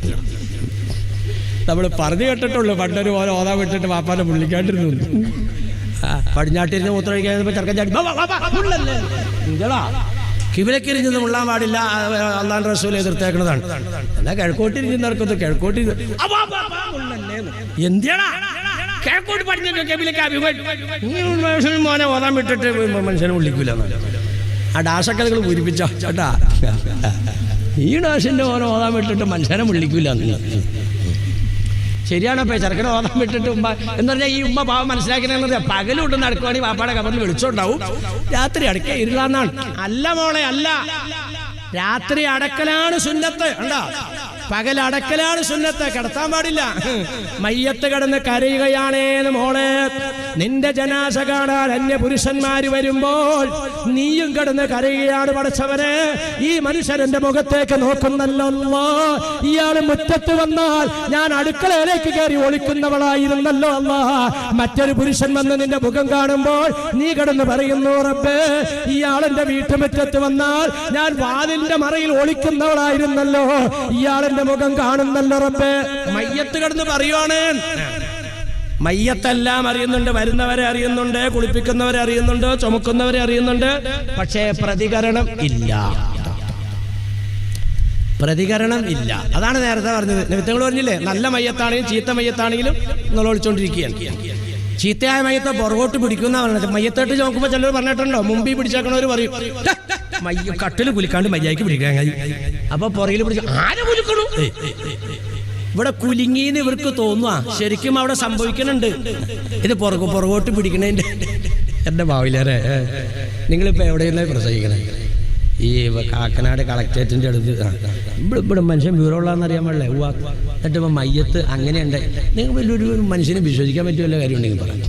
നമ്മൾ പറഞ്ഞു കേട്ടിട്ടുള്ളൂ പണ്ടൊരു പോലെ ഓതാൻ വിട്ടിട്ട് വാപ്പാനെ പുള്ളിക്കാണ്ടിരുന്നു. പടിഞ്ഞാട്ടിരുന്ന് മൂത്രമൊഴിക്കാൻ ചെറുക്കൻ ചാടി കിബിലക്കിരിഞ്ഞത് മുള്ളാൻ പാടില്ല. അള്ളാഹുവിന്റെ റസൂൽ എതിർത്തേക്കുന്നതാണ്. എന്നാ കിഴക്കോട്ടിരിക്കുന്നവർക്കൊന്നും കിഴക്കോട്ടിരുന്ന് എന്തിനാ കിഴക്കോട്ട് പഠിച്ച കിബിലക്ക് മോനെ ഓതാൻ വിട്ടിട്ട് മനുഷ്യനെ വിളിക്കൂല. ആ ഡാഷൊക്കെ നിങ്ങൾ പൂരിപ്പിച്ച ചേട്ടാ, ഈ ഡാഷിന്റെ മോനെ ഓതാൻ വിട്ടിട്ട് മനുഷ്യനെ വിളിക്കൂല. ശരിയാണപ്പോ ചെറുക്കനെ ഓതാൻ വിട്ടിട്ട് ഉമ്മ എന്ന് പറഞ്ഞാൽ ഈ ഉമ്മ പാവം മനസ്സിലാക്കിയെന്ന് പറഞ്ഞാൽ പകലോട്ട് നടക്കുവാണെങ്കിൽ വാപ്പാടെ കബറിൽ വിളിച്ചോണ്ടാവും, രാത്രി അടക്ക ഇരുളാന്നാണ്. അല്ല മോളെ, അല്ല. രാത്രി അടക്കലാണ് സുന്നത്ത്. ഉണ്ടോ? പകലടക്കലാണ് സുന്നത്ത്. കിടത്താൻ പാടില്ല. മയ്യത്ത് കിടന്ന് കരയുകയാണേന്ന് മോളെ, നിന്റെ ജനാസ കാണാൻ അന്യ പുരുഷന്മാര് വരുമ്പോൾ നീയും കിടന്ന് കരയുകയാണ്. പടച്ചവനെ, ഈ മനുഷ്യന്റെ മുഖത്തേക്ക് നോക്കുന്നല്ലോ. ഇയാള് മുറ്റത്ത് വന്നാൽ ഞാൻ അടുക്കളയിലേക്ക് കയറി ഒളിക്കുന്നവളായിരുന്നല്ലോ അല്ലാ. മറ്റൊരു പുരുഷൻ വന്ന് നിന്റെ മുഖം കാണുമ്പോൾ നീ കിടന്ന് പറയുന്നു, റബ്ബേ, ഇയാളെന്റെ വീട്ടുമുറ്റത്ത് വന്നാൽ ഞാൻ വാതിലിന്റെ മറയിൽ ഒളിക്കുന്നവളായിരുന്നല്ലോ. ഇയാളെന്റെ മുഖം കാണുന്നല്ലോ റബ്ബേ. മയ്യത്ത് കിടന്ന് പറയുവാണ്. മയ്യത്തെല്ലാം അറിയുന്നുണ്ട്, വരുന്നവരെ അറിയുന്നുണ്ട്, കുളിപ്പിക്കുന്നവരെ അറിയുന്നുണ്ട്, ചുമക്കുന്നവരെ അറിയുന്നുണ്ട്, പക്ഷേ പ്രതികരണം ഇല്ല. പ്രതികരണം ഇല്ല. അതാണ് നേരത്തെ പറഞ്ഞത്. നിമിത്തങ്ങൾ പറഞ്ഞില്ലേ, നല്ല മയ്യത്താണെങ്കിലും ചീത്ത മയ്യത്താണെങ്കിലും നിലവിളിച്ചോണ്ടിരിക്കുകയാണ്. ചീത്തയായ മയ്യത്തെ പുറകോട്ട് പിടിക്കുന്ന പറഞ്ഞത്. മയ്യത്തോട്ട് നോക്കുമ്പോൾ ചിലർ പറഞ്ഞിട്ടുണ്ടോ, മുമ്പിൽ പിടിച്ചേക്കണവർ പറയും കട്ടിൽ കുലിക്കാണ്ട് മയ്യായിക്ക് പിടിക്കാൻ കഴിയും. അപ്പൊ പുറകിൽ പിടിച്ച ആരെ കുലിക്കണു, ഇവിടെ കുലുങ്ങിന്ന് ഇവർക്ക് തോന്നുക. ശരിക്കും അവിടെ സംഭവിക്കുന്നുണ്ട്. ഇത് പുറകോട്ട് പിടിക്കണതിന്റെ എന്റെ ഭാവിയിലേറെ. നിങ്ങളിപ്പോ എവിടെയല്ലേ പ്രസവിക്കണേ? ഈ കാക്കനാട് കളക്ടറേറ്റിന്റെ അടുത്ത് ഇവിടെ മനുഷ്യൻ വിവരമുള്ളതെന്നറിയാൻ പാടില്ലേ? എന്നിട്ട് ഇപ്പം മയ്യത്ത് അങ്ങനെയുണ്ട്. നിങ്ങൾ വലിയൊരു മനുഷ്യനെ വിശ്വസിക്കാൻ പറ്റുമല്ലോ കാര്യം ഉണ്ടെങ്കിൽ പറയാം.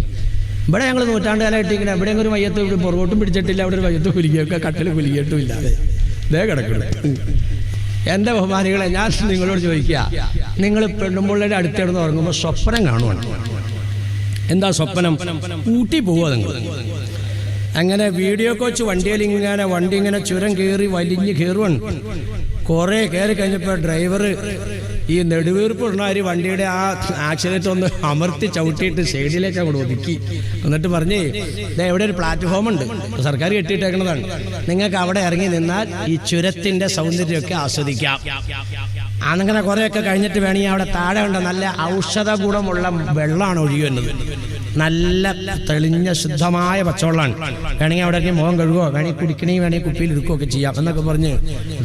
ഇവിടെ ഞങ്ങൾ നൂറ്റാണ്ടുകാലായിട്ടിങ്ങനെ എവിടെയെങ്കിലും ഒരു മയ്യത്ത് പുറകോട്ടും പിടിച്ചിട്ടില്ല, അവിടെ ഒരു മയ്യത്ത് കുലുക്കിയൊക്കെ കട്ടിൽ കുലുക്കിയിട്ടും ഇല്ലാതെ ഇതേ കിടക്കണം. എൻ്റെ ബഹുമാനികളെ, ഞാൻ നിങ്ങളോട് ചോദിക്കുക, നിങ്ങൾ പെണ്ണുമ്പിള്ളയുടെ അടുത്തിടന്ന് ഉറങ്ങുമ്പോൾ സ്വപ്നം കാണുവാണ്. എന്താ സ്വപ്നം? ഊട്ടി പോവുക നിങ്ങൾ. അങ്ങനെ വീഡിയോ കോച്ച് വണ്ടി ഇങ്ങനെ ചുരം കയറി വലിഞ്ഞ് കയറുവാണ്. കുറേ കയറി കഴിഞ്ഞപ്പോൾ ഡ്രൈവർ ഈ നെടുവീർപ്പുണ്ടായി വണ്ടിയുടെ ആ ആക്സിഡൻറ്റ് ഒന്ന് അമർത്തി ചവിട്ടിയിട്ട് സൈഡിലേക്ക് അങ്ങോട്ട് ഒതുക്കി. എന്നിട്ട് പറഞ്ഞേ, ഇതാ എവിടെ ഒരു പ്ലാറ്റ്ഫോം ഉണ്ട്, സർക്കാർ കെട്ടിയിട്ടേക്കുന്നതാണ്, നിങ്ങൾക്ക് അവിടെ ഇറങ്ങി നിന്നാൽ ഈ ചുരത്തിൻ്റെ സൗന്ദര്യമൊക്കെ ആസ്വദിക്കാം. അങ്ങനെ കുറേയൊക്കെ കഴിഞ്ഞിട്ട് വേണമെങ്കിൽ അവിടെ താഴെ ഉണ്ട് നല്ല ഔഷധ ഗുണമുള്ള വെള്ളമാണ് ഒഴുകുന്നത്. നല്ല തെളിഞ്ഞ ശുദ്ധമായ പച്ചവെള്ളമാണ്. വേണമെങ്കിൽ അവിടെ മുഖം കഴുകുകയോ വേണമെങ്കിൽ കുടിക്കണമെങ്കിൽ വേണമെങ്കിൽ കുപ്പിയിൽ എടുക്കുകയൊക്കെ ചെയ്യാം എന്നൊക്കെ പറഞ്ഞ്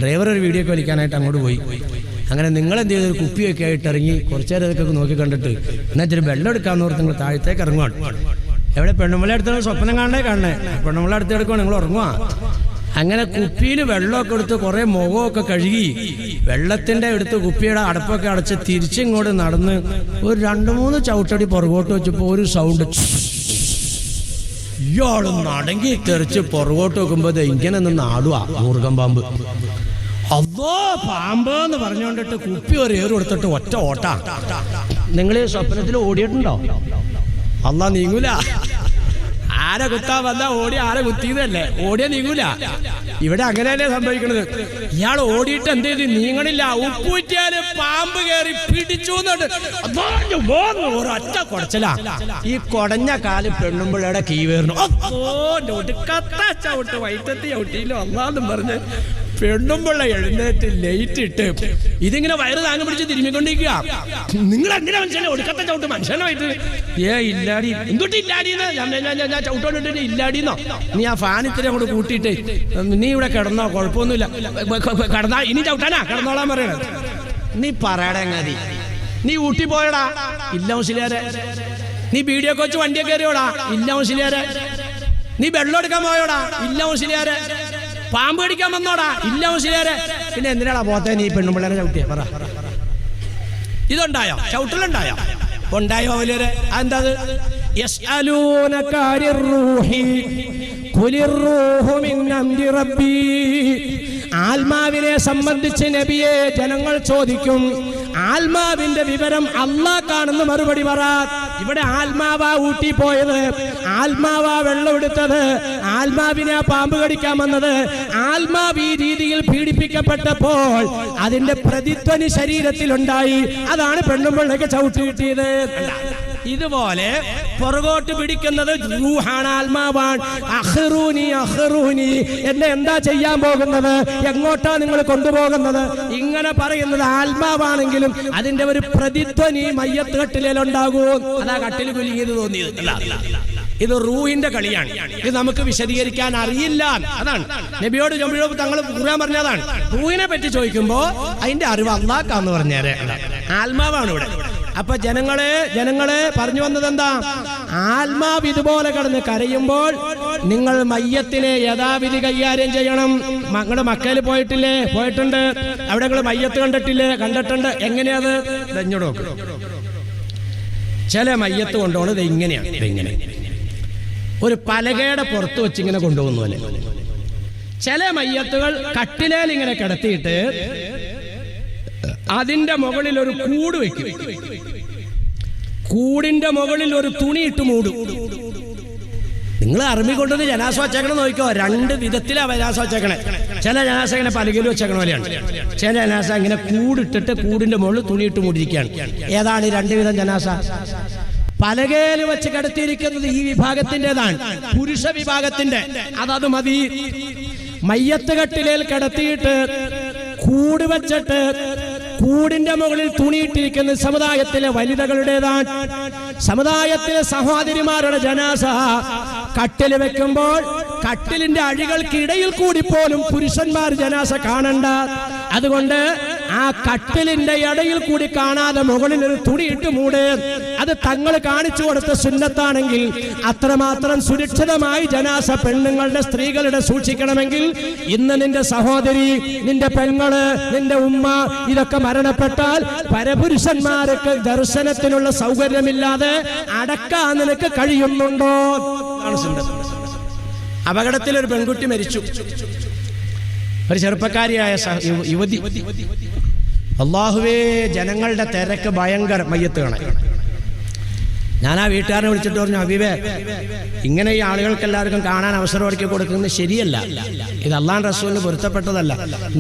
ഡ്രൈവർ ഒരു വീഡിയോ ഒക്കെ വലിക്കാനായിട്ട് അങ്ങോട്ട് പോയി. അങ്ങനെ നിങ്ങളെന്ത് ചെയ്തൊരു കുപ്പിയൊക്കെ ആയിട്ട് ഇറങ്ങി കുറച്ചു നേരം ഇതൊക്കെ നോക്കി കണ്ടിട്ട് എന്നിട്ടൊരു വെള്ളം എടുക്കാമെന്ന് ഓർത്ത് നിങ്ങൾ താഴത്തേക്ക് ഇറങ്ങുവാണ്. എവിടെ പെണ്ണുമ്പളെ അടുത്ത് സ്വപ്നം കാണണേ പെണ്ണുമ്പളെ അടുത്ത് എടുക്കുവാണ്, നിങ്ങൾ ഉറങ്ങുക. അങ്ങനെ കുപ്പിയിൽ വെള്ളമൊക്കെ എടുത്ത് കുറേ മുഖമൊക്കെ കഴുകി വെള്ളത്തിൻ്റെ എടുത്ത് കുപ്പിയുടെ അടപ്പൊക്കെ അടച്ച് തിരിച്ചിങ്ങോട്ട് നടന്ന് ഒരു 2-3 ചവിട്ടടി പുറകോട്ട് വെച്ചപ്പോൾ ഒരു സൗണ്ട്. ഇയാളും നടങ്ങി തെറിച്ച് പുറകോട്ട് വെക്കുമ്പോൾ ഇങ്ങനെ നിന്ന് ആടുക മൂർഖം പാമ്പ്. അതോ പാമ്പ് എന്ന് പറഞ്ഞുകൊണ്ടിട്ട് കുപ്പി ഒരു ഏറ് കൊടുത്തിട്ട് ഒറ്റ ഓട്ടാ. നിങ്ങൾ ഈ സ്വപ്നത്തിൽ ഓടിയിട്ടുണ്ടോ? അല്ലാ നീങ്ങൂല. ആരെ കുത്താ വന്നാ ഓടി ആരെ കുത്തിയതല്ലേ, ഓടിയ നീങ്ങൂല. ഇവിടെ അങ്ങനെയല്ലേ സംഭവിക്കുന്നത്. ഇയാൾ ഓടിയിട്ട് എന്ത് ചെയ്ത് നീങ്ങണില്ല. ഉപ്പൂറ്റിയാല് പാമ്പ് കയറി പിടിച്ചു ഒരൊറ്റ കൊടച്ചലാ. ഈ കൊടഞ്ഞ കാല് പെണ്ണുമ്പോഴേടെ കീ വേർന്നു. ചവിട്ട് വൈറ്റത്തി ചവിട്ടിയില്ലോ അല്ലാന്നും പറഞ്ഞ് പെണ്ണുമ്പിള്ള എഴുന്നേറ്റ് ലൈറ്റ് ഇട്ട് ഇതിങ്ങനെ വയറ് താങ്ങി പിടിച്ച് തിരുമ്മിക്കൊണ്ടിരിക്കുക. നിങ്ങൾ എന്തിനാ മനുഷ്യനെ ഒടുക്കത്തെ ചവിട്ട് മനുഷ്യനായിട്ട്? ഇല്ലാടി എന്തൊട്ട് ഇല്ലാടിന്ന് ഞാൻ ചവിട്ടോണ്ടിട്ട് ഇല്ലാടിന്നോ? നീ ആ ഫാൻ ഇത്തിരി അങ്ങോട്ട് കൂട്ടിയിട്ട് നീ ഇവിടെ കിടന്നോ, കുഴപ്പമൊന്നുമില്ല, കിടന്നാ ഇനി ചവിട്ടാനാ കിടന്നോളാൻ പറയണത്. നീ പറയടാ എങ്ങാതി. നീ ഊട്ടി പോയടാ? ഇല്ല മുസ്ലിയാരെ. നീ വീഡിയോ കോച്ച് വണ്ടിയെ കയറിയോടാ? ഇല്ല മുസ്ലിയാരെ. നീ വെള്ളം എടുക്കാൻ പോയോടാ? ഇല്ല മുസ്ലിയാരെ. പാമ്പ് കടിക്കാൻ വന്നോടാ? ഇല്ല മുസ്ലിയാരെ. പിന്നെ എന്തിനാടാ പോത്തെ നീ പെണ്ണുമ്പിള്ളേരെ ചവിട്ടിയെ? പറ. ഇതുണ്ടായോ? ചവിട്ടലുണ്ടായോ? ഉണ്ടായോ അവലരെ? എന്താ? ആത്മാവിനെ സംബന്ധിച്ച് നബിയെ ജനങ്ങൾ ചോദിക്കും. ആത്മാവിന്റെ വിവരം അല്ലാഹ്ക്കാണെന്ന് മറുപടി പറ. ഇവിടെ ആത്മാവാ ഊട്ടി പോയത്, ആത്മാവാ വെള്ളം എടുത്തത്, ആത്മാവിനെ പാമ്പ് കടിക്കാൻ വന്നത്. ആത്മാവ് ഈ രീതിയിൽ പീഡിപ്പിക്കപ്പെട്ടപ്പോൾ അതിന്റെ പ്രതിധ്വനി ശരീരത്തിലുണ്ടായി. അതാണ് പെണ്ണുമ്പിള്ളക്ക് ചവിട്ടി കിട്ടിയത്. ഇതുപോലെ പുറകോട്ട് പിടിക്കുന്നത് റൂഹാണ്, ആത്മാവാണ്. അഖ്റൂനി അഖ്റൂനി, എന്നെ എന്താ ചെയ്യാൻ പോകുന്നത്, എങ്ങോട്ടാ നിങ്ങൾ കൊണ്ടുപോകുന്നത്, ഇങ്ങനെ പറയുന്നത് ആത്മാവാണെങ്കിലും അതിന്റെ ഒരു പ്രതിധ്വനി മയ്യത്ത് കട്ടിലുണ്ടാകൂ. അതാ കട്ടിൽ കുലുങ്ങിയത് തോന്നിയത്. ഇത് റൂഹിന്റെ കളിയാണ്. ഇത് നമുക്ക് വിശദീകരിക്കാൻ അറിയില്ല. അതാണ് നബിയോട് തങ്ങൾ ഖുർആൻ പറഞ്ഞതാണ്. റൂഹിനെ പറ്റി ചോദിക്കുമ്പോ അതിന്റെ അറിവ് അല്ലാഹ്ക്കാന്ന് പറഞ്ഞേരെ. ആത്മാവാണ് ഇവിടെ. അപ്പൊ ജനങ്ങളെ പറഞ്ഞു വന്നത് എന്താ? ആത്മാവ് ഇതുപോലെ കിടന്ന് കരയുമ്പോൾ നിങ്ങൾ മയ്യത്തിനെ യഥാവിധി കൈകാര്യം ചെയ്യണം. നിങ്ങളുടെ മക്കയിൽ പോയിട്ടുണ്ട്, അവിടെ നിങ്ങൾ മയ്യത്ത് കണ്ടിട്ടുണ്ട്. എങ്ങനെയത്? ഇങ്ങോട്ട് ചില മയ്യത്ത് കൊണ്ടുപോകുന്നത് ഇങ്ങനെയാണ്. ഇങ്ങനെ ഒരു പലകയുടെ പുറത്ത് വെച്ചിങ്ങനെ കൊണ്ടുപോകുന്നു അല്ലേ. ചില മയ്യത്തുകൾ കട്ടിലേൽ ഇങ്ങനെ കിടത്തിയിട്ട് അതിന്റെ മുകളിൽ ഒരു കൂട് വെക്കും. കൂടിന്റെ മുകളിൽ ഒരു തുണിയിട്ട് മൂടും. നിങ്ങൾ അറബി കൊണ്ടത് ജനാസ വച്ചേക്കണം നോക്കിക്കോ. 2 വിധത്തിലാണ് ജനാസ വച്ചേക്കണേ. ചില ജനാസ ഇങ്ങനെ പലകയിൽ വെച്ചേക്കണ പോലെയാണ്. ചില ജനാസ ഇങ്ങനെ കൂടിട്ടിട്ട് കൂടിന്റെ മുകളിൽ തുണിയിട്ട് മൂടിയിരിക്കുകയാണ്. ഏതാണ് 2 വിധം ജനാസ? പലകയിൽ വെച്ച് കിടത്തിയിരിക്കുന്നത് ഈ വിഭാഗത്തിൻ്റെതാണ്, പുരുഷ വിഭാഗത്തിന്റെ. അത് മതി. മയ്യത്ത് കട്ടിലേൽ കിടത്തിയിട്ട് കൂട് വെച്ചിട്ട് കൂടിന്റെ മുകളിൽ തുണിയിട്ടിരിക്കുന്ന സമുദായത്തിലെ വനിതകളുടേതാണ്. സമുദായത്തിലെ സഹോദരിമാരുടെ ജനാസ കട്ടിൽ വെക്കുമ്പോൾ കട്ടിലിന്റെ അഴികൾക്കിടയിൽ കൂടി പോലും പുരുഷന്മാർ ജനാസ കാണണ്ട. അതുകൊണ്ട് ആ കട്ടിലിന്റെ ഇടയിൽ കൂടി കാണാതെ മുകളിൽ ഒരു തുണിയിട്ട് മൂട്. അത് തങ്ങൾ കാണിച്ചു കൊടുത്ത സുന്നത്താണെങ്കിൽ അത്രമാത്രം സുരക്ഷിതമായി ജനാസ പെണ്ണുങ്ങളുടെ സ്ത്രീകളുടെ സൂക്ഷിക്കണമെങ്കിൽ ഇന്ന് നിന്റെ സഹോദരി, നിന്റെ പെങ്ങള്, നിന്റെ ഉമ്മ ഇതൊക്കെ മരണപ്പെട്ടാൽ പരപുരുഷന്മാർക്ക് ദർശനത്തിനുള്ള സൗകര്യമില്ലാതെ അടക്കാൻ നിനക്ക് കഴിയുന്നുണ്ടോ? അപകടത്തിൽ ഒരു പെൺകുട്ടി മരിച്ചു. ഒരു ചെറുപ്പക്കാരിയായ യുവതി. അല്ലാഹുവേ, ജനങ്ങളുടെ തിരക്ക് ഭയങ്കര. മയ്യത്ത് കാണാൻ ഞാൻ ആ വീട്ടുകാരനെ വിളിച്ചിട്ട് പറഞ്ഞു, ഹബീബേ, ഇങ്ങനെ ഈ ആളുകൾക്ക് എല്ലാവർക്കും കാണാൻ അവസരം ഒരുക്കി കൊടുക്കുന്നത് ശരിയല്ല, ഇത് അല്ലാഹുവിന്റെ റസൂലിന് പൊരുത്തപ്പെട്ടതല്ല.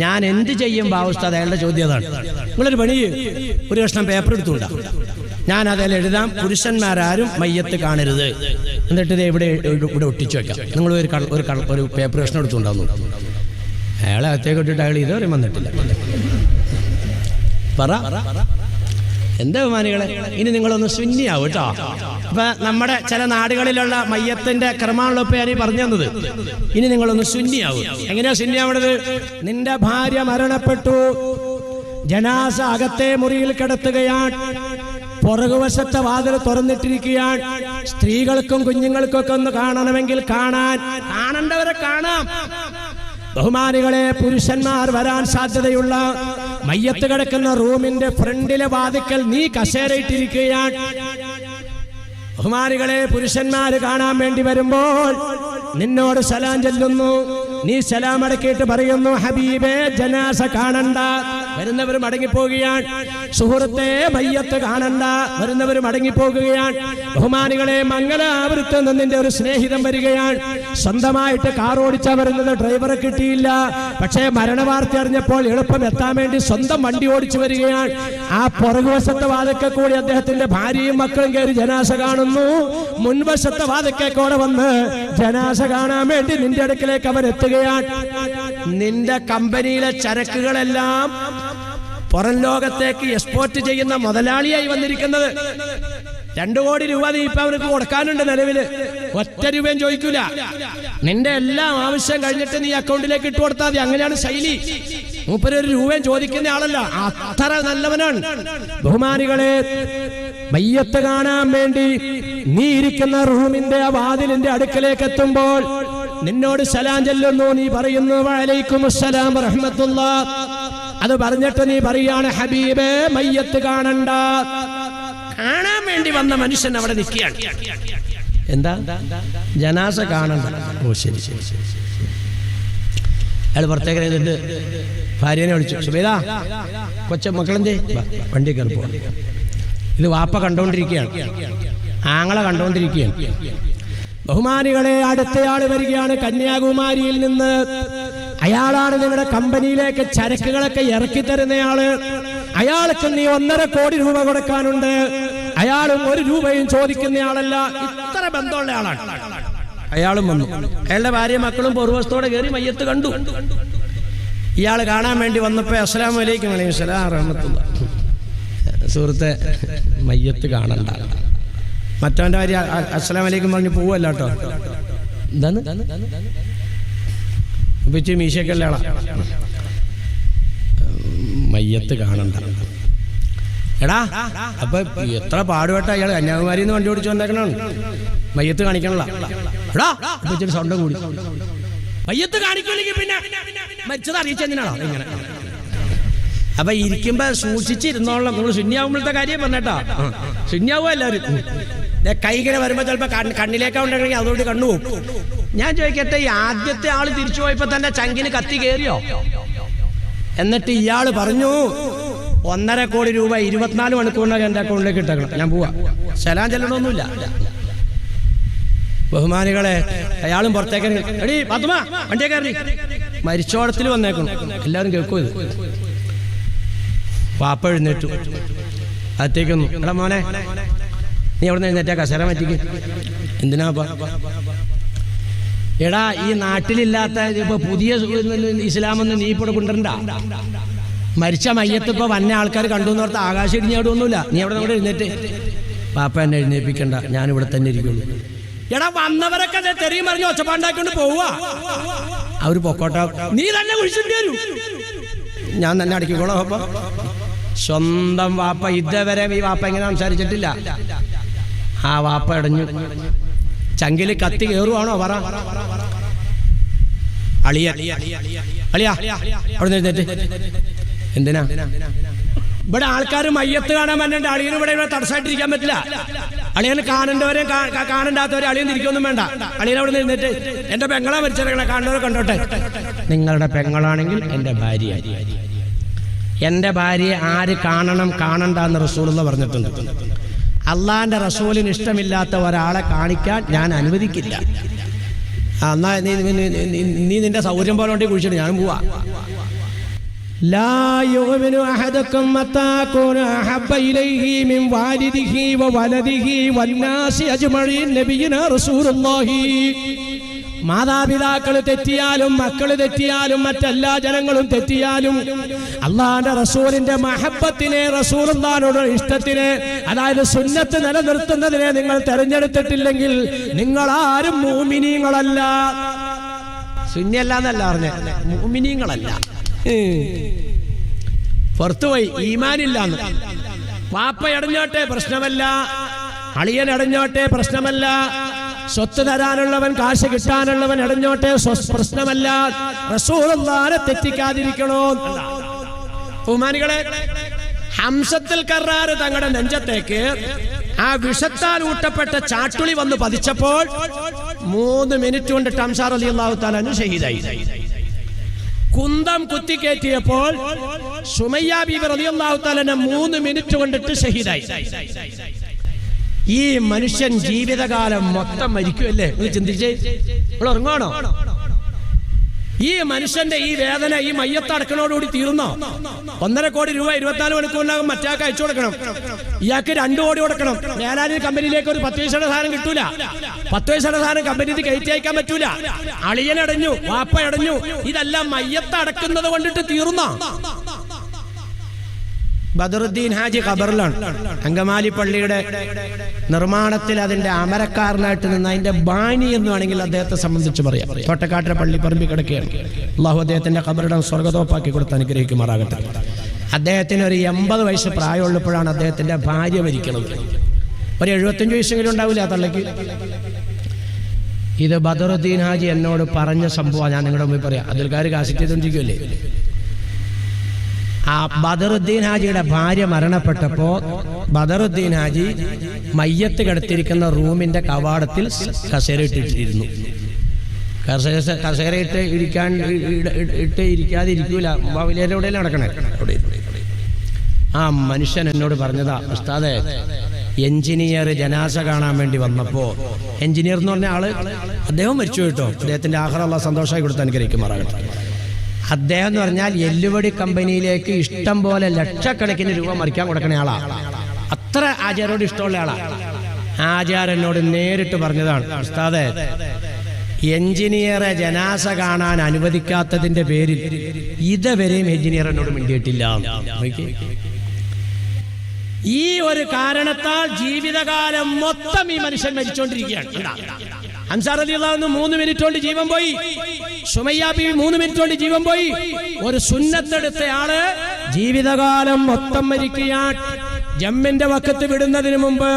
ഞാൻ എന്ത് ചെയ്യും ബാവുസ്താദ്? അയാളുടെ ചോദ്യം അതാണ്. നിങ്ങളൊരു പണി, ഒരു കഷ്ണം പേപ്പർ എടുത്തുകൊണ്ടാ, ഞാൻ അതിൽ എഴുതാം, പുരുഷന്മാരാരും മയ്യത്ത് കാണരുത്. എന്നിട്ട് ഇത് ഇവിടെ ഒട്ടിച്ചു വെക്കാം. നിങ്ങൾ ഒരു പേപ്പർ കഷ്ണം എടുത്തുണ്ടാവുന്നു. അയാളെ അകത്തേക്ക് ഇട്ടിട്ട് അയാൾ ഇതുവരെ വന്നിട്ടില്ല. പറ എന്താ ബഹുമാനികളെ, ഇനി നിങ്ങളൊന്ന് സുന്നിയാവും കേട്ടോ. അപ്പൊ നമ്മുടെ ചില നാടുകളിലുള്ള മയ്യത്തിന്റെ ക്രമമാണല്ലോ ഇപ്പൊ ഞാൻ പറഞ്ഞു തന്നത്. ഇനി നിങ്ങളൊന്ന് സുന്നിയാവും. എങ്ങനെയാ സുന്നിയാവണത്? നിന്റെ ഭാര്യ മരണപ്പെട്ടു, ജനാസ അകത്തെ മുറിയിൽ കിടത്തുകയാണ്, പുറകുവശത്തെ വാതിൽ തുറന്നിട്ടിരിക്കുകയാണ്. സ്ത്രീകൾക്കും കുഞ്ഞുങ്ങൾക്കൊക്കെ ഒന്ന് കാണണമെങ്കിൽ കാണേണ്ടവരെ കാണാം. ബഹുമാനികളെ, പുരുഷന്മാർ വരാൻ സാധ്യതയുള്ള മയ്യത്ത് കിടക്കുന്ന റൂമിന്റെ ഫ്രണ്ടിലെ വാതിക്കൽ നീ കസേരയിട്ടിരിക്കുകയാണ്. ബഹുമാനികളെ, പുരുഷന്മാര് കാണാൻ വേണ്ടി വരുമ്പോൾ നിന്നോട് സലാം ചെല്ലുന്നു. നീ സലാം അടക്കിയിട്ട് പറയുന്നു, ഹബീബേ, ജനാസ കാണണ്ട. വരുന്നവരും മടങ്ങിപ്പോകുകയാണ്. സുഹൃത്തെ, മയ്യത്ത് കാണണ്ട. വരുന്നവരും മടങ്ങിപ്പോകുകയാണ്. ബഹുമാനികളെ, മംഗലാപുരത്ത് നിന്റെ ഒരു സ്നേഹിതൻ വരികയാണ്. സ്വന്തമായിട്ട് കാർ ഓടിച്ചാ വരുന്നത്, ഡ്രൈവറെ കിട്ടിയില്ല. പക്ഷേ മരണവാർത്ത അറിഞ്ഞപ്പോൾ എളുപ്പം എത്താൻ വേണ്ടി സ്വന്തം വണ്ടി ഓടിച്ചു വരികയാണ്. ആ പുറകുവശത്തെ വാതിക്കെ കൂടി അദ്ദേഹത്തിന്റെ ഭാര്യയും മക്കളും കയറി ജനാസ കാണുന്നു. മുൻവശത്തെ വാതിക്കെ കൂടെ വന്ന് ജനാസ കാണാൻ വേണ്ടി നിന്റെ അടുക്കിലേക്ക് അവർ എത്തുകയാണ്. നിന്റെ കമ്പനിയിലെ ചരക്കുകളെല്ലാം പുറം ലോകത്തേക്ക് എക്സ്പോർട്ട് ചെയ്യുന്ന മുതലാളിയായി വന്നിരിക്കുന്നത്. 2 കോടി രൂപ നീ ഇപ്പൊ അവർക്ക് കൊടുക്കാനുണ്ട്. നിലവില് 1 രൂപയും ചോദിക്കൂല. നിന്റെ എല്ലാ ആവശ്യം കഴിഞ്ഞിട്ട് നീ അക്കൗണ്ടിലേക്ക് ഇട്ട് കൊടുത്താൽ മതി. അങ്ങനെയാണ് ശൈലി. മൂപ്പര് 1 രൂപയും ചോദിക്കുന്ന ആളല്ല, അത്ര നല്ലവനാണ്. ബഹുമാനികളെ, മയ്യത്ത് കാണാൻ വേണ്ടി നീ ഇരിക്കുന്ന റൂമിന്റെ ആ വാതിലിന്റെ അടുക്കലേക്ക് എത്തുമ്പോൾ നിന്നോട് സലാം ചെല്ലുന്നു. നീ പറയുന്നു, വഅലൈക്കും അസ്സലാം വറഹ്മത്തുള്ളാഹ്. അത് പറഞ്ഞിട്ട് നീ പറയാണ്, ഹബീബേ, മയ്യത്ത് കാണണ്ട. കാണാൻ വേണ്ടി വന്ന മനുഷ്യൻ അവിടെ നിൽക്കുകയാണ്. എന്താ? ജനാസ കാണണ്ട. ഓ ശരി ശരി ശരി. അയാൾ പുറത്തേക്ക് ഇരുന്നിട്ട് ഭാര്യനെ വിളിച്ചു, സുബൈദ, മക്കളെന്തേ? വണ്ടി കയറി പോവാം. ഇത് വാപ്പ കണ്ടുകൊണ്ടിരിക്കുകയാണ്, ആങ്ങളെ കണ്ടുകൊണ്ടിരിക്കുകയാണ്. ബഹുമാനികളെ, അടുത്തയാൾ വരികയാണ് കന്യാകുമാരിയിൽ നിന്ന്. അയാളാണ് നിങ്ങളുടെ കമ്പനിയിലേക്ക് ചരക്കുകളൊക്കെ ഇറക്കി തരുന്നയാള്. അയാൾക്ക് നീ 1.5 കോടി രൂപ കൊടുക്കാനുണ്ട്. അയാളും 1 രൂപയും ചോദിക്കുന്നയാളല്ല. ഇത്ര ബന്ധമുള്ള ആളാണ്. അയാളും വന്നു. അയാളുടെ ഭാര്യ മക്കളും പൂർവ്വസ്ഥോടെ കയറി മയ്യത്ത് കണ്ടു. ഇയാൾ കാണാൻ വേണ്ടി വന്നപ്പോ അസ്സലാമു അലൈക്കും. വലൈക്കും സലാം റഹ്മത്തുള്ളാഹി. സുഹൃത്തെ, മയ്യത്ത് കാണണ്ട. മറ്റവന്റെ ഭാര്യ അസ്സലാമു അലൈക്കും പറഞ്ഞ് പോവല്ല കേട്ടോ. എന്താണ് പിച്ച് മീശയൊക്കെ ഉള്ള ആളാ. മയ്യത്ത് കാണണ്ട. എടാ, അപ്പൊ എത്ര പാടുപെട്ട അയാൾ കന്യാകുമാരിയിൽ നിന്ന് വണ്ടി ഓടിച്ചു വന്നേക്കണാണ്. മയ്യത്ത് കാണിക്കണല്ല. എടാ, ഇച്ചിരി സൗണ്ട് കൂടി. മയ്യത്ത് കാണിക്കില്ലെങ്കിൽ പിന്നെ മരിച്ചത് അറിയിച്ചെന്തിനാണോ ഇങ്ങനെ? അപ്പൊ ഇരിക്കുമ്പോ സൂക്ഷിച്ചിരുന്നോളാം. നിങ്ങൾ ശൂന്യാവുമ്പോഴത്തെ കാര്യം പറഞ്ഞേട്ടാ. ശൂന്യാവുക എല്ലാവരും. കൈകരെ വരുമ്പോ ചിലപ്പോ കണ്ണിലേക്കാ ഉണ്ടെങ്കിൽ അതോട് കണ്ണു പോകും. ഞാൻ ചോദിക്കട്ടെ, ഈ ആദ്യത്തെ ആള് തിരിച്ചു പോയപ്പോ തന്നെ ചങ്കിന് കത്തി കയറിയോ? എന്നിട്ട് ഇയാള് പറഞ്ഞു, 1.5 കോടി രൂപ 24 മണിക്കൂറിനകം എന്റെ അക്കൗണ്ടിലേക്ക് ഇട്ടേക്കണം, ഞാൻ പോവാ. സലാം ചെല്ലണമൊന്നുമില്ല. ബഹുമാനികളെ, അയാളും പുറത്തേക്ക്, എടീ ഫാത്തുമ, വണ്ടിയെ കയറി. മരിച്ചോടത്തിൽ വന്നേക്കണം. എല്ലാവരും കേൾക്കും ഇത്. വാപ്പ എഴുന്നേറ്റു. അകത്തേക്കൊന്നു, എടാ മോനെ, നീ അവിടെ നിന്ന് എഴുന്നേറ്റാ കസേര മാറ്റിക്ക്. എന്തിനാപ്പാ? എടാ, ഈ നാട്ടിലില്ലാത്ത ഇപ്പൊ പുതിയ ഇസ്ലാമൊന്നും നീ ഇപ്പോൾ കൊണ്ടുവരണ്ട. മരിച്ച മയ്യത്ത് ഇപ്പൊ വന്ന ആൾക്കാർ കണ്ടു എന്ന് പറഞ്ഞാൽ ആകാശം ഇടിഞ്ഞാടൊന്നുമില്ല. നീ അവിടെ കൂടെ എഴുന്നേറ്റ്. പാപ്പ എന്നെ എഴുന്നേൽപ്പിക്കണ്ട, ഞാനിവിടെ തന്നെ ഇരിക്കുള്ളൂ. എടാ, വന്നവരൊക്കെ തെറിയും പറഞ്ഞ് ഒച്ചപ്പാണ്ടാക്കിക്കൊണ്ട് പോവാ. അവര് പൊക്കോട്ടെ, നീ തന്നെ കുഴിച്ചിട്ട് വരൂ, ഞാൻ തന്നെ അടക്കിക്കോളാം. അപ്പൊ സ്വന്തം വാപ്പ ഇതുവരെ ഈ വാപ്പ ഇങ്ങനെ സംസാരിച്ചിട്ടില്ല. ആ വാപ്പ ഇടഞ്ഞു. ചങ്കില് കത്തി കയറുവാണോ പറ? അളിയ അളിയാ അവിടെ എഴുന്നേറ്റ്. എന്തിനാ ഇവിടെ ആൾക്കാർ മയ്യത്ത് കാണാൻ പറ്റുന്നുണ്ട്? അളിയന് ഇവിടെ തടസ്സമായിട്ടിരിക്കാൻ പറ്റില്ല. അളിയന് കാണേണ്ടവരെ കാണണ്ടാത്തവരെ അളിയൻ തിരിക്കൊന്നും വേണ്ട. അളിയൻ അവിടെ നിന്ന് എഴുന്നേറ്റ്. എന്റെ പെങ്ങളെ മരിച്ചവരെ കാണുന്നവരെ കണ്ടോട്ടെ. നിങ്ങളുടെ പെങ്ങളാണെങ്കിൽ എന്റെ ഭാര്യ. എന്റെ ഭാര്യയെ ആര് കാണണം കാണണ്ട എന്ന് റസൂലുള്ള പറഞ്ഞിട്ടുണ്ട്. അള്ളാന്റെ റസൂലിന് ഇഷ്ടമില്ലാത്ത ഒരാളെ കാണിക്കാൻ ഞാൻ അനുവദിക്കില്ല. എന്നാ നീ നിന്റെ സൗകര്യം പോലെ കൊണ്ട് കുഴിച്ചിട്ട് ഞാൻ പോവാ. ലാ യുഅ്മിനു അഹദുക്കും മത്താ കൂന അഹബ്ബ ഇലൈഹി മിൻ വാലിദിഹി വവലദിഹി വന്നാസി അജ്മഈൻ നബിയുനാ റസൂലുള്ളാഹി. മാതാപിതാക്കൾ തെറ്റിയാലും മക്കൾ തെറ്റിയാലും മറ്റെല്ലാ ജനങ്ങളും തെറ്റിയാലും അള്ളാന്റെ റസൂലിന്റെ മഹബത്തിനെ, റസൂലുള്ളാഹിയുടെ ഇഷ്ടത്തിനെ, അതായത് സുന്നത്ത് നിലനിർത്തുന്നതിനെ നിങ്ങൾ തെരഞ്ഞെടുത്തിട്ടില്ലെങ്കിൽ നിങ്ങൾ ആരും മുഅ്മിനീങ്ങളല്ല. സുന്നിയല്ല എന്നല്ല പറഞ്ഞ, മുഅ്മിനീങ്ങളല്ല. പുറത്തുപോയി ഈമാനില്ലാന്ന്. വാപ്പ അടഞ്ഞോട്ടെ പ്രശ്നമല്ല, അളിയൻ അടഞ്ഞോട്ടെ പ്രശ്നമല്ല, സ്വത്ത് തരാനുള്ളവൻ കാശ് കിട്ടാനുള്ളവൻ അടഞ്ഞോട്ടെ പ്രശ്നമല്ല, റസൂലുള്ളാഹിനെ തെറ്റിക്കാതിരിക്കണോ? ബഹുമാനികളെ, ഹംസത്തുൽ കറാർ തങ്ങളുടെ നെഞ്ചത്തേക്ക് ആ വിഷത്താൽ ഊട്ടപ്പെട്ട ചാട്ടുളി വന്ന് പതിച്ചപ്പോൾ 3 മിനിറ്റ് കൊണ്ട് ഹംസ റളിയല്ലാഹു തആല അൻഹു ഷഹീദായി. കുന്തം കുത്തിക്കേറ്റിയപ്പോൾ സുമയ്യ ബീവി റളിയല്ലാഹു തആല 3 മിനിറ്റ് കൊണ്ടിട്ട് ഷഹീദായി. ഈ മനുഷ്യൻ ജീവിതകാലം മൊത്തം മരിക്കുമല്ലേ? നിങ്ങൾ ചിന്തിച്ചേ, നിങ്ങൾ ഉറങ്ങുവാണോ? ഈ മനുഷ്യന്റെ ഈ വേദന ഈ മയ്യത്തടക്കണോടുകൂടി തീർന്നോ? 1.5 കോടി രൂപ 24 മണിക്കൂറിനകം മറ്റാൾക്ക് അയച്ചു കൊടുക്കണം. ഇയാൾക്ക് 2 കോടി കൊടുക്കണം. മേലാനിൽ കമ്പനിയിലേക്ക് ഒരു 10 പൈസയുടെ സാധനം കിട്ടൂല. 10 പൈസയുടെ സാധനം കമ്പനിക്ക് കയറ്റി അയക്കാൻ പറ്റൂല. അളിയനടഞ്ഞു, വാപ്പ അടഞ്ഞു. ഇതെല്ലാം മയ്യത്തടക്കുന്നത് കൊണ്ടിട്ട് തീർന്നോ? ബദറുദ്ദീൻ ഹാജി ഖബറിലാണ്. അങ്കമാലി പള്ളിയുടെ നിർമ്മാണത്തിൽ അതിന്റെ അമരക്കാരനായിട്ട് നിന്ന് അതിന്റെ ബാനി എന്ന് വേണമെങ്കിൽ അദ്ദേഹത്തെ സംബന്ധിച്ച് പറയാം. തോട്ടക്കാട്ടിലെ പള്ളി പറമ്പിൽ കിടക്കുകയാണ്. അള്ളാഹു അദ്ദേഹത്തിന്റെ ഖബറിടം സ്വർഗതോപ്പാക്കി കൊടുത്ത് അനുഗ്രഹിക്കുമാറാകട്ടെ. അദ്ദേഹത്തിന് ഒരു 80 വയസ്സ് പ്രായമുള്ളപ്പോഴാണ് അദ്ദേഹത്തിന്റെ ഭാര്യ മരിക്കുന്നത്. ഒരു 75 വയസ്സെങ്കിലും ഉണ്ടാവില്ല ആ തള്ളക്ക്. ഇത് ബദറുദ്ദീൻ ഹാജി എന്നോട് പറഞ്ഞ സംഭവം ഞാൻ നിങ്ങളുടെ മുമ്പിൽ പറയാം. അതിൽക്കാർ കാസറ്റ് ചെയ്തോണ്ടിരിക്കുമല്ലേ. ആ ബദറുദ്ദീൻ ഹാജിയുടെ ഭാര്യ മരണപ്പെട്ടപ്പോ ബദറുദ്ദീൻ ഹാജി മയ്യത്ത് കിടത്തിരിക്കുന്ന റൂമിന്റെ കവാടത്തിൽ കസേരയിട്ടിട്ടിരുന്നു. കസേരയിട്ട് ഇരിക്കാതെ ഇരിക്കൂല, ബാവിലേരുടെ നടക്കണേ. ആ മനുഷ്യൻ എന്നോട് പറഞ്ഞതാ, ഉസ്താദേ, എഞ്ചിനീയർ ജനാസ കാണാൻ വേണ്ടി വന്നപ്പോ, എഞ്ചിനീയർ എന്ന് പറഞ്ഞ ആള് അദ്ദേഹം മരിച്ചു കേട്ടോ. അദ്ദേഹത്തിന്റെ ആഖിറ അല്ലാഹ് സന്തോഷമായി കൊടുത്ത് അനുഗ്രഹിക്കുമാറാകട്ടെ. അദ്ദേഹം എന്ന് പറഞ്ഞാൽ എല്ലുവടി കമ്പനിയിലേക്ക് ഇഷ്ടം പോലെ ലക്ഷക്കണക്കിന് രൂപ മറിക്കാൻ കൊടുക്കണ ആളാ. അത്ര ആചാരോട് ഇഷ്ടമുള്ള ആളാ. ആചാരനോട് നേരിട്ട് പറഞ്ഞതാണ്, ഉസ്താദേ, എഞ്ചിനീയറെ ജനാസ കാണാൻ അനുവദിക്കാത്തതിന്റെ പേരിൽ ഇതുവരെയും എഞ്ചിനീയർ എന്നോട് മിണ്ടിയിട്ടില്ല. ഈ ഒരു കാരണത്താൽ ജീവിതകാലം മൊത്തം ഈ മനുഷ്യൻ മരിച്ചുകൊണ്ടിരിക്കുകയാണ്. ഹംസ റളിയല്ലാഹു അൻഹു 3 മിനിറ്റ് കൊണ്ട് ജീവൻ പോയി. സുമയ്യ ബീവി 3 മിനിറ്റ് കൊണ്ട് ജീവൻ പോയി. ഒരു സുന്നത്തെടുത്ത ആള് ജീവിതകാലം മൊത്തം മരിക്കുകയാണ്. ജമ്മിന്റെ വക്കത്ത് വിടുന്നതിന് മുമ്പ്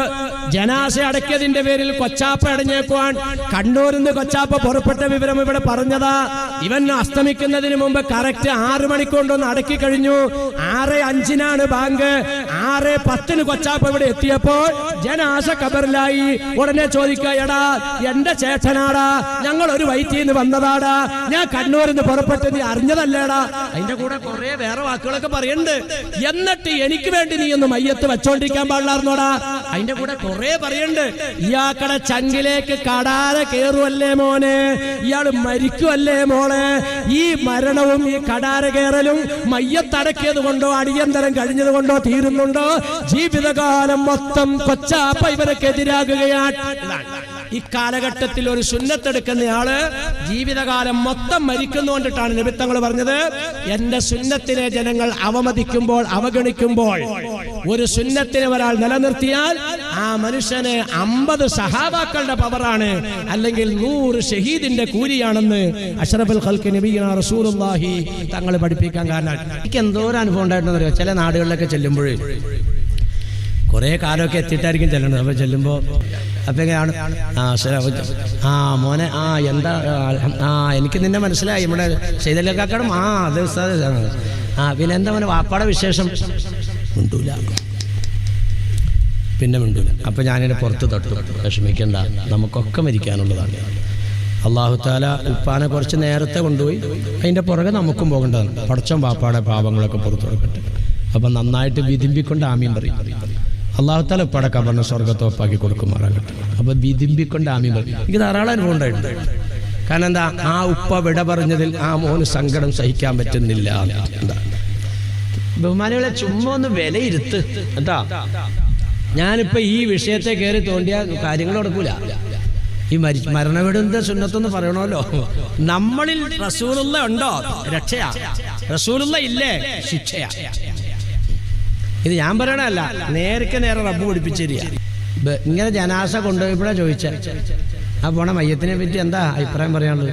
ജനാസ അടക്കിയതിന്റെ പേരിൽ കൊച്ചാപ്പ അടഞ്ഞേക്കുവാൻ കണ്ണൂരിൽ നിന്ന് കൊച്ചാപ്പ പുറപ്പെട്ട വിവരം ഇവിടെ പറഞ്ഞതാ. ഇവൻ അസ്തമിക്കുന്നതിന് മുമ്പ് കറക്റ്റ് 6 മണിക്കൊണ്ടൊന്ന് അടക്കി കഴിഞ്ഞു. 6:05 ബാങ്ക്. 6:10 കൊച്ചാപ്പ ഇവിടെ എത്തിയപ്പോൾ ജനാസ ഖബറിലായി. ഉടനെ ചോദിക്കുക, എടാ എന്റെ ചേട്ടനാടാ, ഞങ്ങൾ ഒരു വൈറ്റിൽ നിന്ന് വന്നതാടാ, ഞാൻ കണ്ണൂരിൽ നിന്ന് പുറപ്പെട്ട് നീ അറിഞ്ഞതല്ലേടാ. അതിന്റെ കൂടെ കുറെ വേറെ വാക്കുകളൊക്കെ പറയുന്നുണ്ട്. എന്നിട്ട് എനിക്ക് വേണ്ടി നീ ഒന്ന് മയ്യത്ത് വെച്ചോണ്ടിരിക്കാൻ പാടില്ലായിരുന്നോടാ. അതിന്റെ കൂടെ കുറെ പറയണ്ട്. ഇയാക്കടെ ചങ്കിലേക്ക് കടാര കേറുവല്ലേ മോനെ, ഇയാൾ മരിക്കുവല്ലേ മോളെ. ഈ മരണവും ഈ കടാര കയറലും മയ്യത്തടക്കിയത് കൊണ്ടോ അടിയന്തരം കഴിഞ്ഞത് കൊണ്ടോ തീരുന്നുണ്ടോ? ജീവിതകാലം മൊത്തം കൊച്ചാപ്പ ഇവരൊക്കെ എതിരാകുകയാണ്. ഈ കാലഘട്ടത്തിൽ ഒരു സുന്നത്തെടുക്കുന്നയാള് ജീവിതകാലം മൊത്തം മരിക്കുന്നുകൊണ്ടിട്ടാണ് നബി തങ്ങൾ പറഞ്ഞത്, എന്റെ സുന്നത്തിനെ ജനങ്ങൾ അവമതിക്കുമ്പോൾ, അവഗണിക്കുമ്പോൾ ഒരു സുന്നത്തിനെ ഒരാൾ നിലനിർത്തിയാൽ ആ മനുഷ്യന് 50 സഹാബാക്കളുടെ പവറാണ്, അല്ലെങ്കിൽ 100 ഷഹീദിന്റെ കൂലിയാണെന്ന് അഷ്റഫുൽ ഖൽഖ് നബിയുനാ റസൂലുള്ളാഹി തങ്ങൾ പഠിപ്പിക്കാൻ കാരണം. എനിക്ക് എന്തോരം അനുഭവം ഉണ്ടായിട്ടുണ്ടെന്ന് അറിയോ? ചില നാടുകളിലൊക്കെ ചെല്ലുമ്പോഴേ കുറെ കാലമൊക്കെ എത്തിയിട്ടായിരിക്കും ചെല്ലണത്. അപ്പോൾ ചെല്ലുമ്പോൾ അപ്പം എങ്ങനെയാണ്, മോനെ എന്താ, എനിക്ക് നിന്നെ മനസ്സിലായി, നമ്മുടെ ചെയ്തലേക്കാക്കണം, അത് പിന്നെ എന്താ മോനെ വാപ്പാടെ വിശേഷം? മിണ്ടൂല, പിന്നെ മിണ്ടൂല. അപ്പം ഞാനിവിടെ പുറത്ത് തൊട്ടു, വിഷമിക്കണ്ട, നമുക്കൊക്കെ മരിക്കാനുള്ളതാണ്. അല്ലാഹു തആല ഉപ്പാനെ കുറച്ച് നേരത്തെ കൊണ്ടുപോയി, അതിൻ്റെ പുറകെ നമുക്കും പോകേണ്ടതാണ്. പടച്ചോൻ വാപ്പാടെ പാപങ്ങളൊക്കെ പുറത്തു കൊടുക്കട്ടെ. അപ്പം നന്നായിട്ട് വിതിമ്പിക്കൊണ്ട് ആമീൻ പറയും. അല്ലാഹു തആല ഉപ്പാടെ ഖബറിനെ സ്വർഗ്ഗത്തോപ്പാക്കി കൊടുക്കുമാറാകട്ടെ. അപ്പം വിതിമ്പിക്കൊണ്ട് ആമീൻ പറയും. എനിക്ക് ധാരാളം അനുഭവം ഉണ്ടായിട്ടുണ്ട്. കാരണം എന്താ, ആ ഉപ്പ വിട പറഞ്ഞതിൽ ആ മോന് സങ്കടം സഹിക്കാൻ പറ്റുന്നില്ല. എന്താ ബഹുമാനികളെ, ചുമ്മാ ഒന്ന് വിലയിരുത്ത് എന്താ. ഞാനിപ്പോ ഈ വിഷയത്തെ കയറി തോണ്ടിയ കാര്യങ്ങൾ നടക്കൂല. ഈ മരണവിടുന്ന സുന്നത്തൊന്ന് പറയണമല്ലോ. നമ്മളിൽ റസൂലുള്ള ഉണ്ടോ? രക്ഷയാ. റസൂലുള്ള ഇല്ലേ? ശിക്ഷയാ. ഇത് ഞാൻ പറയണല്ല, നേരെ റബ്ബ് പഠിപ്പിച്ചിരിക്കുക. ഇങ്ങനെ ജനാസ കൊണ്ടുപോയപ്പോഴാ ചോദിച്ച, ആ പോണ മയ്യത്തിനെ പറ്റി എന്താ അഭിപ്രായം പറയാനുള്ളത്?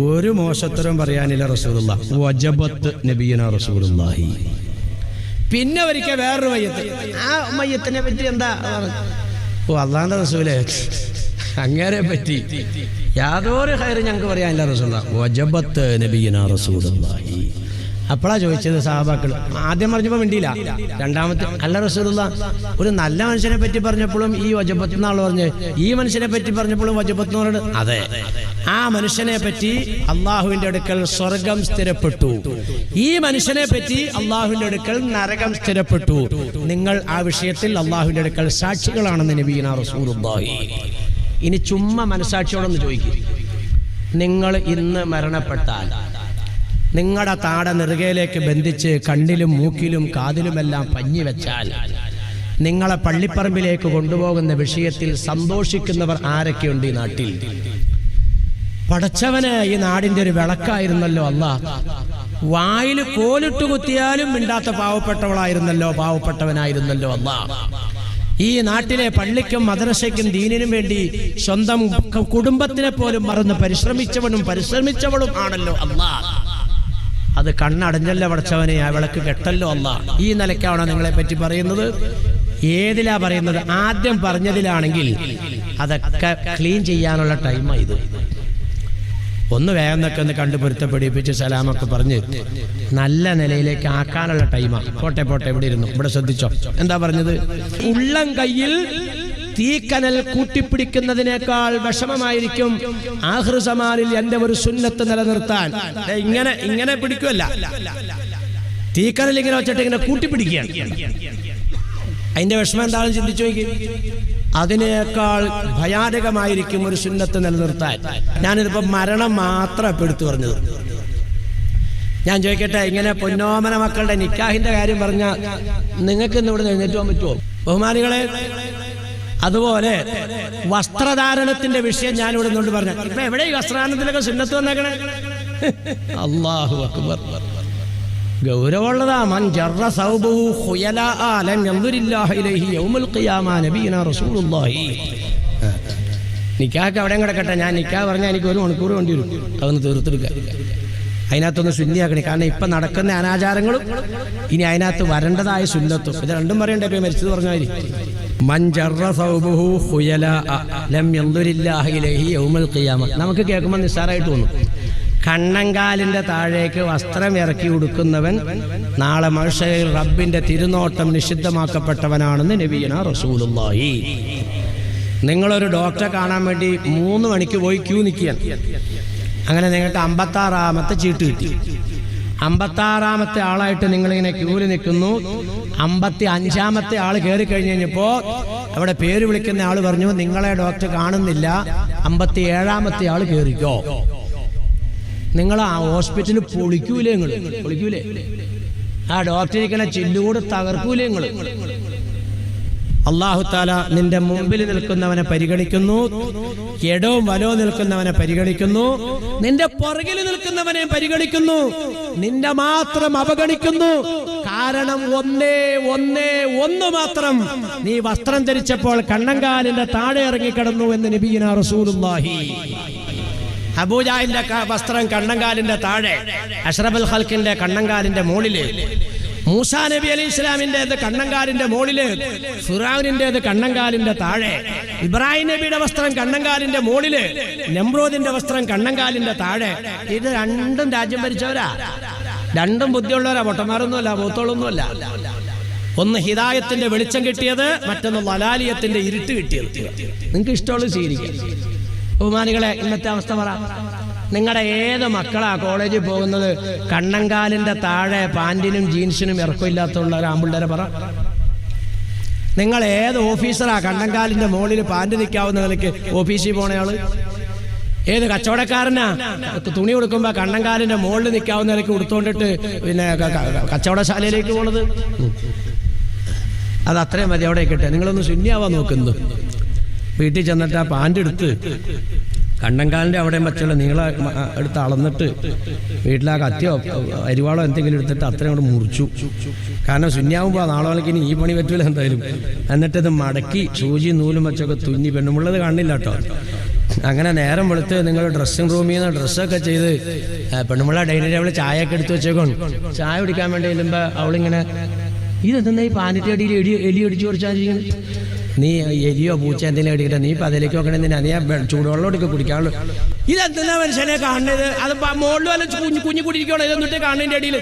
ഒരു മോശത്തരം പറയാനില്ല റസൂലുള്ള. വജബത്ത് നബിയുനാ റസൂലുള്ളാഹി. പിന്നെ ഒരിക്കൽ വേറൊരു മയ്യത്ത്, ആ മയ്യത്തിനെ പറ്റി എന്താ? അല്ലാഹുവിന്റെ റസൂലേ, അങ്ങനെ പറ്റി യാതൊരു ഖൈറും ഞങ്ങൾക്ക് പറയാനില്ല റസൂലുള്ള. വജബത്ത് നബിയുനാ റസൂലുള്ളാഹി. അപ്പോഴാ ചോദിച്ചത് സഹാബാക്കൾ. ആദ്യം പറഞ്ഞപ്പോൾ മിണ്ടിയില്ല. രണ്ടാമത്തെ, അല്ല റസൂലുള്ള, ഒരു നല്ല മനുഷ്യനെ പറ്റി പറഞ്ഞപ്പോഴും ഈ വജബത്ത് എന്നാണ് പറഞ്ഞത്, ഈ മനുഷ്യനെ പറ്റി പറഞ്ഞപ്പോഴും വജബത്ത് എന്ന് പറയുന്നത്. അതെ, ആ മനുഷ്യനെ പറ്റി അള്ളാഹുവിന്റെ അടുക്കൽ സ്വർഗം സ്ഥിരപ്പെട്ടു, ഈ മനുഷ്യനെ പറ്റി അള്ളാഹുവിന്റെ അടുക്കൽ നരകം സ്ഥിരപ്പെട്ടു. നിങ്ങൾ ആ വിഷയത്തിൽ അള്ളാഹുവിന്റെ അടുക്കൽ സാക്ഷികളാണെന്ന് നബിയുനാ റസൂലുള്ളാഹി. ഇനി ചുമ്മാ മനസാക്ഷിയോടൊന്ന് ചോദിക്കും, നിങ്ങൾ ഇന്ന് മരണപ്പെട്ടാൽ നിങ്ങളുടെ താട നെറുകയിലേക്ക് ബന്ധിച്ച് കണ്ണിലും മൂക്കിലും കാതിലുമെല്ലാം പഞ്ഞി വെച്ചാൽ നിങ്ങളെ പള്ളിപ്പറമ്പിലേക്ക് കൊണ്ടുപോകുന്ന വിഷയത്തിൽ സന്തോഷിക്കുന്നവർ ആരൊക്കെയുണ്ട് ഈ നാട്ടിൽ? പടച്ചവന് ഈ നാടിന്റെ ഒരു വിളക്കായിരുന്നല്ലോ അല്ലാഹ്. വായിൽ കോലിട്ട് കുത്തിയാലും മിണ്ടാത്ത പാവപ്പെട്ടവളായിരുന്നല്ലോ, പാവപ്പെട്ടവനായിരുന്നല്ലോ അല്ലാഹ്. ഈ നാട്ടിലെ പള്ളിക്കും മദ്രസയ്ക്കും ദീനിനും വേണ്ടി സ്വന്തം കുടുംബത്തിനെ പോലും മറന്ന് പരിശ്രമിച്ചവളും ആണല്ലോ അല്ലാഹ്. അത് കണ്ണടഞ്ഞല്ലോ പടച്ചവനെ, ആ വിളക്ക് കെട്ടല്ലോ അല്ലാഹ്. ഈ നിലയ്ക്കാണോ നിങ്ങളെ പറ്റി പറയുന്നത്? ഏതിലാ പറയുന്നത്? ആദ്യം പറഞ്ഞതിലാണെങ്കിൽ അതൊക്കെ ക്ലീൻ ചെയ്യാനുള്ള ടൈമാണ് ഇത്. ഒന്ന് വേഗന്നൊക്കെ ഒന്ന് കണ്ടു പൊരുത്തപ്പെടിപ്പിച്ച് സലാമൊക്കെ പറഞ്ഞ് നല്ല നിലയിലേക്ക് ആക്കാനുള്ള ടൈമാണ്. പോട്ടെ ഇവിടെ ഇരുന്നു, ഇവിടെ ശ്രദ്ധിച്ചോ. എന്താ പറഞ്ഞത്? ഉള്ളം കയ്യിൽ തീക്കനൽ കൂട്ടിപ്പിടിക്കുന്നതിനേക്കാൾ വിഷമമായിരിക്കും ആഖിർ സമാനിൽ എന്റെ ഒരു സുന്നത്ത് നിലനിർത്താൻ. ഇങ്ങനെ പിടിക്കുമല്ല, തീക്കനൽ ഇങ്ങനെ വെച്ചിട്ട് ഇങ്ങനെ കൂട്ടിപ്പിടിക്കുകയാണ്. അതിന്റെ വിഷമം എന്താണെന്ന് ചിന്തിച്ചു നോക്കി. അതിനേക്കാൾ ഭയാനകമായിരിക്കും ഒരു സുന്നത്ത് നിലനിർത്താൻ. ഞാനിതിപ്പോ മരണം മാത്രം ഇപ്പൊ എടുത്തു പറഞ്ഞത്. ഞാൻ ചോദിക്കട്ടെ, ഇങ്ങനെ പൊന്നോമന മക്കളുടെ നിക്കാഹിന്റെ കാര്യം പറഞ്ഞാൽ നിങ്ങൾക്ക് ഇന്ന് ഇവിടെ എഴുന്നേറ്റ് പോകാൻ പറ്റുമോ ബഹുമാനികളെ? അതുപോലെ വസ്ത്രധാരണത്തിന്റെ വിഷയം ഞാനിവിടെ നിന്നുകൊണ്ട് പറഞ്ഞു. ഇപ്പൊ എവിടെ ഈ വസ്ത്രധാരണത്തിലൊക്കെ സുന്നത്ത് വന്നേക്കണേ? അല്ലാഹു അക്ബർ. ഗൗരവമുള്ളതാ. മൻ ജറ സൗബഹു ഖുയലാ ലം യൻദുരില്ലാഹു ഇലൈഹി യൗമുൽ ഖിയാമ നബിയുനാ റസൂലുള്ളാഹി. നിക്കാഹ് അവിടെ കിടക്കട്ടെ. ഞാൻ നിക്കാഹ് പറഞ്ഞാൽ എനിക്ക് 1 മണിക്കൂർ വേണ്ടി വരും അതൊന്ന് തീർത്തെടുക്കാൻ. അതിനകത്തൊന്ന് ശുദ്ധിയാക്കണേ. കാരണം ഇപ്പൊ നടക്കുന്ന അനാചാരങ്ങളും ഇനി അതിനകത്ത് വരേണ്ടതായ സുന്നത്തും ഇത് രണ്ടും പറയണ്ടേ? ഇപ്പൊ മരിച്ചത് പറഞ്ഞാൽ മൻ ജറ സൗബഹു ഖുയലാ ലം യൻദുരില്ലാഹു ഇലൈഹി യൗമുൽ ഖിയാമ. നമുക്ക് കേൾക്കുമ്പോൾ നിസ്സാരമായിട്ട് തോന്നും. കണ്ണങ്കാലിന്റെ താഴേക്ക് വസ്ത്രം ഇറക്കി ഉടുക്കുന്നവൻ നാളെ മഹ്ശറിൽ റബ്ബിന്റെ തിരുനോട്ടം നിഷിദ്ധമാക്കപ്പെട്ടവനാണെന്ന് നബിയുനാ റസൂലുള്ളാഹി. നിങ്ങളൊരു ഡോക്ടറെ കാണാൻ വേണ്ടി 3 മണിക്ക് പോയി ക്യൂ നിൽക്കുകയാണ്. അങ്ങനെ നിങ്ങൾക്ക് 56ാമത്തെ ചീട്ട് കിട്ടി. 56ാമത്തെ ആളായിട്ട് നിങ്ങളിങ്ങനെ ക്യൂവിൽ നിൽക്കുന്നു. 55ാമത്തെ ആൾ കയറി കഴിഞ്ഞ് കഴിഞ്ഞപ്പോ അവിടെ പേര് വിളിക്കുന്ന ആള് പറഞ്ഞു, നിങ്ങളെ ഡോക്ടർ കാണുന്നില്ല, 57ാമത്തെ ആള് കയറിക്കോ. നിങ്ങൾ ആ ഹോസ്പിറ്റലിൽ പൊളിക്കൂലേ? നിങ്ങൾ പൊളിക്കൂലേ? ആ ഡോക്ടർ ഇരിക്കണ ചില്ലുകൂടെ തകർക്കൂലേ? നിങ്ങൾ? അല്ലാഹു തആല നിന്റെ മുമ്പിൽ നിൽക്കുന്നവനെ പരിഗണിക്കുന്നു, എടവും വലവും നിൽക്കുന്നവനെ പരിഗണിക്കുന്നു, നിന്റെ പുറകിൽ നിൽക്കുന്നവനെ പരിഗണിക്കുന്നു, നിന്റെ മാത്രം അവഗണിക്കുന്നു. കാരണം ഒന്ന് മാത്രം, നീ വസ്ത്രം ധരിച്ചപ്പോൾ കണ്ണങ്കാലിന്റെ താഴെ ഇറങ്ങിക്കിടന്നു എന്ന് നബിയിനാ റസൂലുള്ളാഹി. അബൂജാഹിലിന്റെ വസ്ത്രം കണ്ണങ്കാലിന്റെ താഴെ, അഷ്റഫുൽ ഖൽഖിന്റെ കണ്ണങ്കാലിന്റെ മുകളില്, മൂസാ നബി അലൈഹി ഇസ്ലാമിൻ്റെത് കണ്ണങ്കാലിന്റെ മുകളില്, ഫിറഔനിൻ്റെത് കണ്ണങ്കാലിന്റെ താഴെ, ഇബ്രാഹിം നബിയുടെ വസ്ത്രം കണ്ണങ്കാലിന്റെ മുകളില്, നമ്രൂദിന്റെ വസ്ത്രം കണ്ണങ്കാലിന്റെ താഴെ. ഇത് രണ്ടും രാജ്യം ഭരിച്ചവരാ, രണ്ടും ബുദ്ധിയുള്ളവരാ, പൊട്ടന്മാരൊന്നുമല്ല, മൂത്തോളൊന്നുമല്ല. ഒന്ന് ഹിദായത്തിന്റെ വെളിച്ചം കിട്ടിയത്, മറ്റൊന്ന് ലലാലിയത്തിന്റെ ഇരുട്ട് കിട്ടിയത്. നിങ്ങൾക്ക് ഇഷ്ടമുള്ളത് സ്വീകരിക്കാം. ബഹുമാനികളെ, ഇന്നത്തെ അവസ്ഥ പറ. നിങ്ങളുടെ ഏത് മക്കളാ കോളേജിൽ പോകുന്നത് കണ്ണങ്കാലിന്റെ താഴെ പാൻറ്റിനും ജീൻസിനും ഇറക്കമില്ലാത്തുള്ള ഒരു ആമ്പിള്ളേരെ പറ. നിങ്ങൾ ഏത് ഓഫീസറാ കണ്ണങ്കാലിന്റെ മുകളിൽ പാൻറ് നിൽക്കാവുന്ന നിലയ്ക്ക് ഓഫീസിൽ പോണയാള്? ഏത് കച്ചവടക്കാരനാ തുണി കൊടുക്കുമ്പോ കണ്ണങ്കാലിന്റെ മുകളിൽ നിൽക്കാവുന്ന നിലയ്ക്ക് കൊടുത്തോണ്ടിട്ട് പിന്നെ കച്ചവടശാലയിലേക്ക് പോണത്? അത് അത്രയും മതി, അവിടെ കിട്ടെ. നിങ്ങളൊന്ന് ശൂന്യാവാൻ നോക്കുന്നു. വീട്ടിൽ ചെന്നിട്ട് ആ പാൻറ് എടുത്ത് കണ്ണങ്കാലിൻ്റെ അവിടെ മറ്റുള്ള നീള എടുത്ത് അളന്നിട്ട് വീട്ടിലാ കത്തിയോ അരിവാളോ എന്തെങ്കിലും എടുത്തിട്ട് അത്രയും കൂടെ മുറിച്ചു. കാരണം ശൂന്യാവുമ്പോൾ നാളെ ഇനി ഈ പണി പറ്റൂല എന്തായാലും. എന്നിട്ടത് മടക്കി സൂചി നൂലും വെച്ചൊക്കെ തുന്നി, പെണ്ണുമുള്ളത് കാണില്ല കേട്ടോ. അങ്ങനെ നേരം വെളുത്ത് നിങ്ങൾ ഡ്രസ്സിങ് റൂമിൽ നിന്ന് ഡ്രസ്സൊക്കെ ചെയ്ത് പെണ്ണുമുള്ള ഡൈനിങ് ടേബിളിൽ ചായയൊക്കെ എടുത്ത് വെച്ചേക്കോൺ. ചായ കുടിക്കാൻ വേണ്ടി ചെല്ലുമ്പോൾ അവളിങ്ങനെ, ഇതെന്താ ഈ പാനിൻ്റെ അടിയിൽ എലി അടിച്ചു കുറച്ചാൽ നീ എലിയോ പൂച്ച എന്തെങ്കിലും അടിക്കട്ടെ, നീ ഇപ്പം അതിലേക്ക് നോക്കണെന്തിനാ? നീ ചൂടുവെള്ളം എടുക്കുക കുടിക്കാനുള്ളൂ. ഇതെന്താ മനുഷ്യനെ കാണുന്നത്? അത് മുകളിൽ വല്ല കുഞ്ഞു കുടിക്കോളൂ, ഇതൊന്നിട്ട് കാണുന്നതിൻ്റെ അടിയിൽ.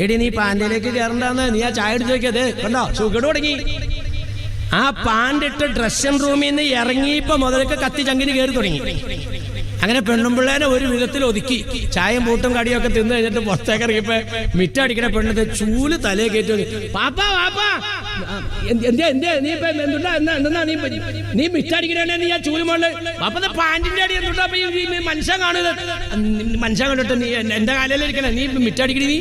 എടി നീ പാൻറ്റിലേക്ക് കയറണ്ടെന്ന് നീ ആ ചായ എടുത്ത് നോക്കിയത് കണ്ടോ? സുഖം തുടങ്ങി. ആ പാൻറ്റിട്ട് ഡ്രസ്സിംഗ് റൂമിൽ നിന്ന് ഇറങ്ങിയപ്പോൾ മുതലൊക്കെ കത്തി ചങ്കിന് കയറി തുടങ്ങി. അങ്ങനെ പെണ്ണുമ്പിള്ളേനെ ഒരു വിധത്തിൽ ഒതുക്കി ചായയും പൂട്ടും കടിയും ഒക്കെ തിന്നു കഴിഞ്ഞിട്ട് പുറത്തേക്ക് ഇറങ്ങിയപ്പോ മിറ്റടിക്കണ പെണ്ണത് ചൂല് തലയെ കയറ്റി, പാപ്പാ പാപ്പാ നീ മിറ്റടിക്കണേ, നീ ആ ചൂല് മോള് പാപ്പ പാൻറ്റിന്റെ അടി എന്തുണ്ടാ മനുഷ്യൻ കാണുന്നത്? മനുഷ്യൻ കണ്ടിട്ട് നീ എന്റെ കാലയിലിരിക്കണേ, നീ മിറ്റടിക്കണി. നീ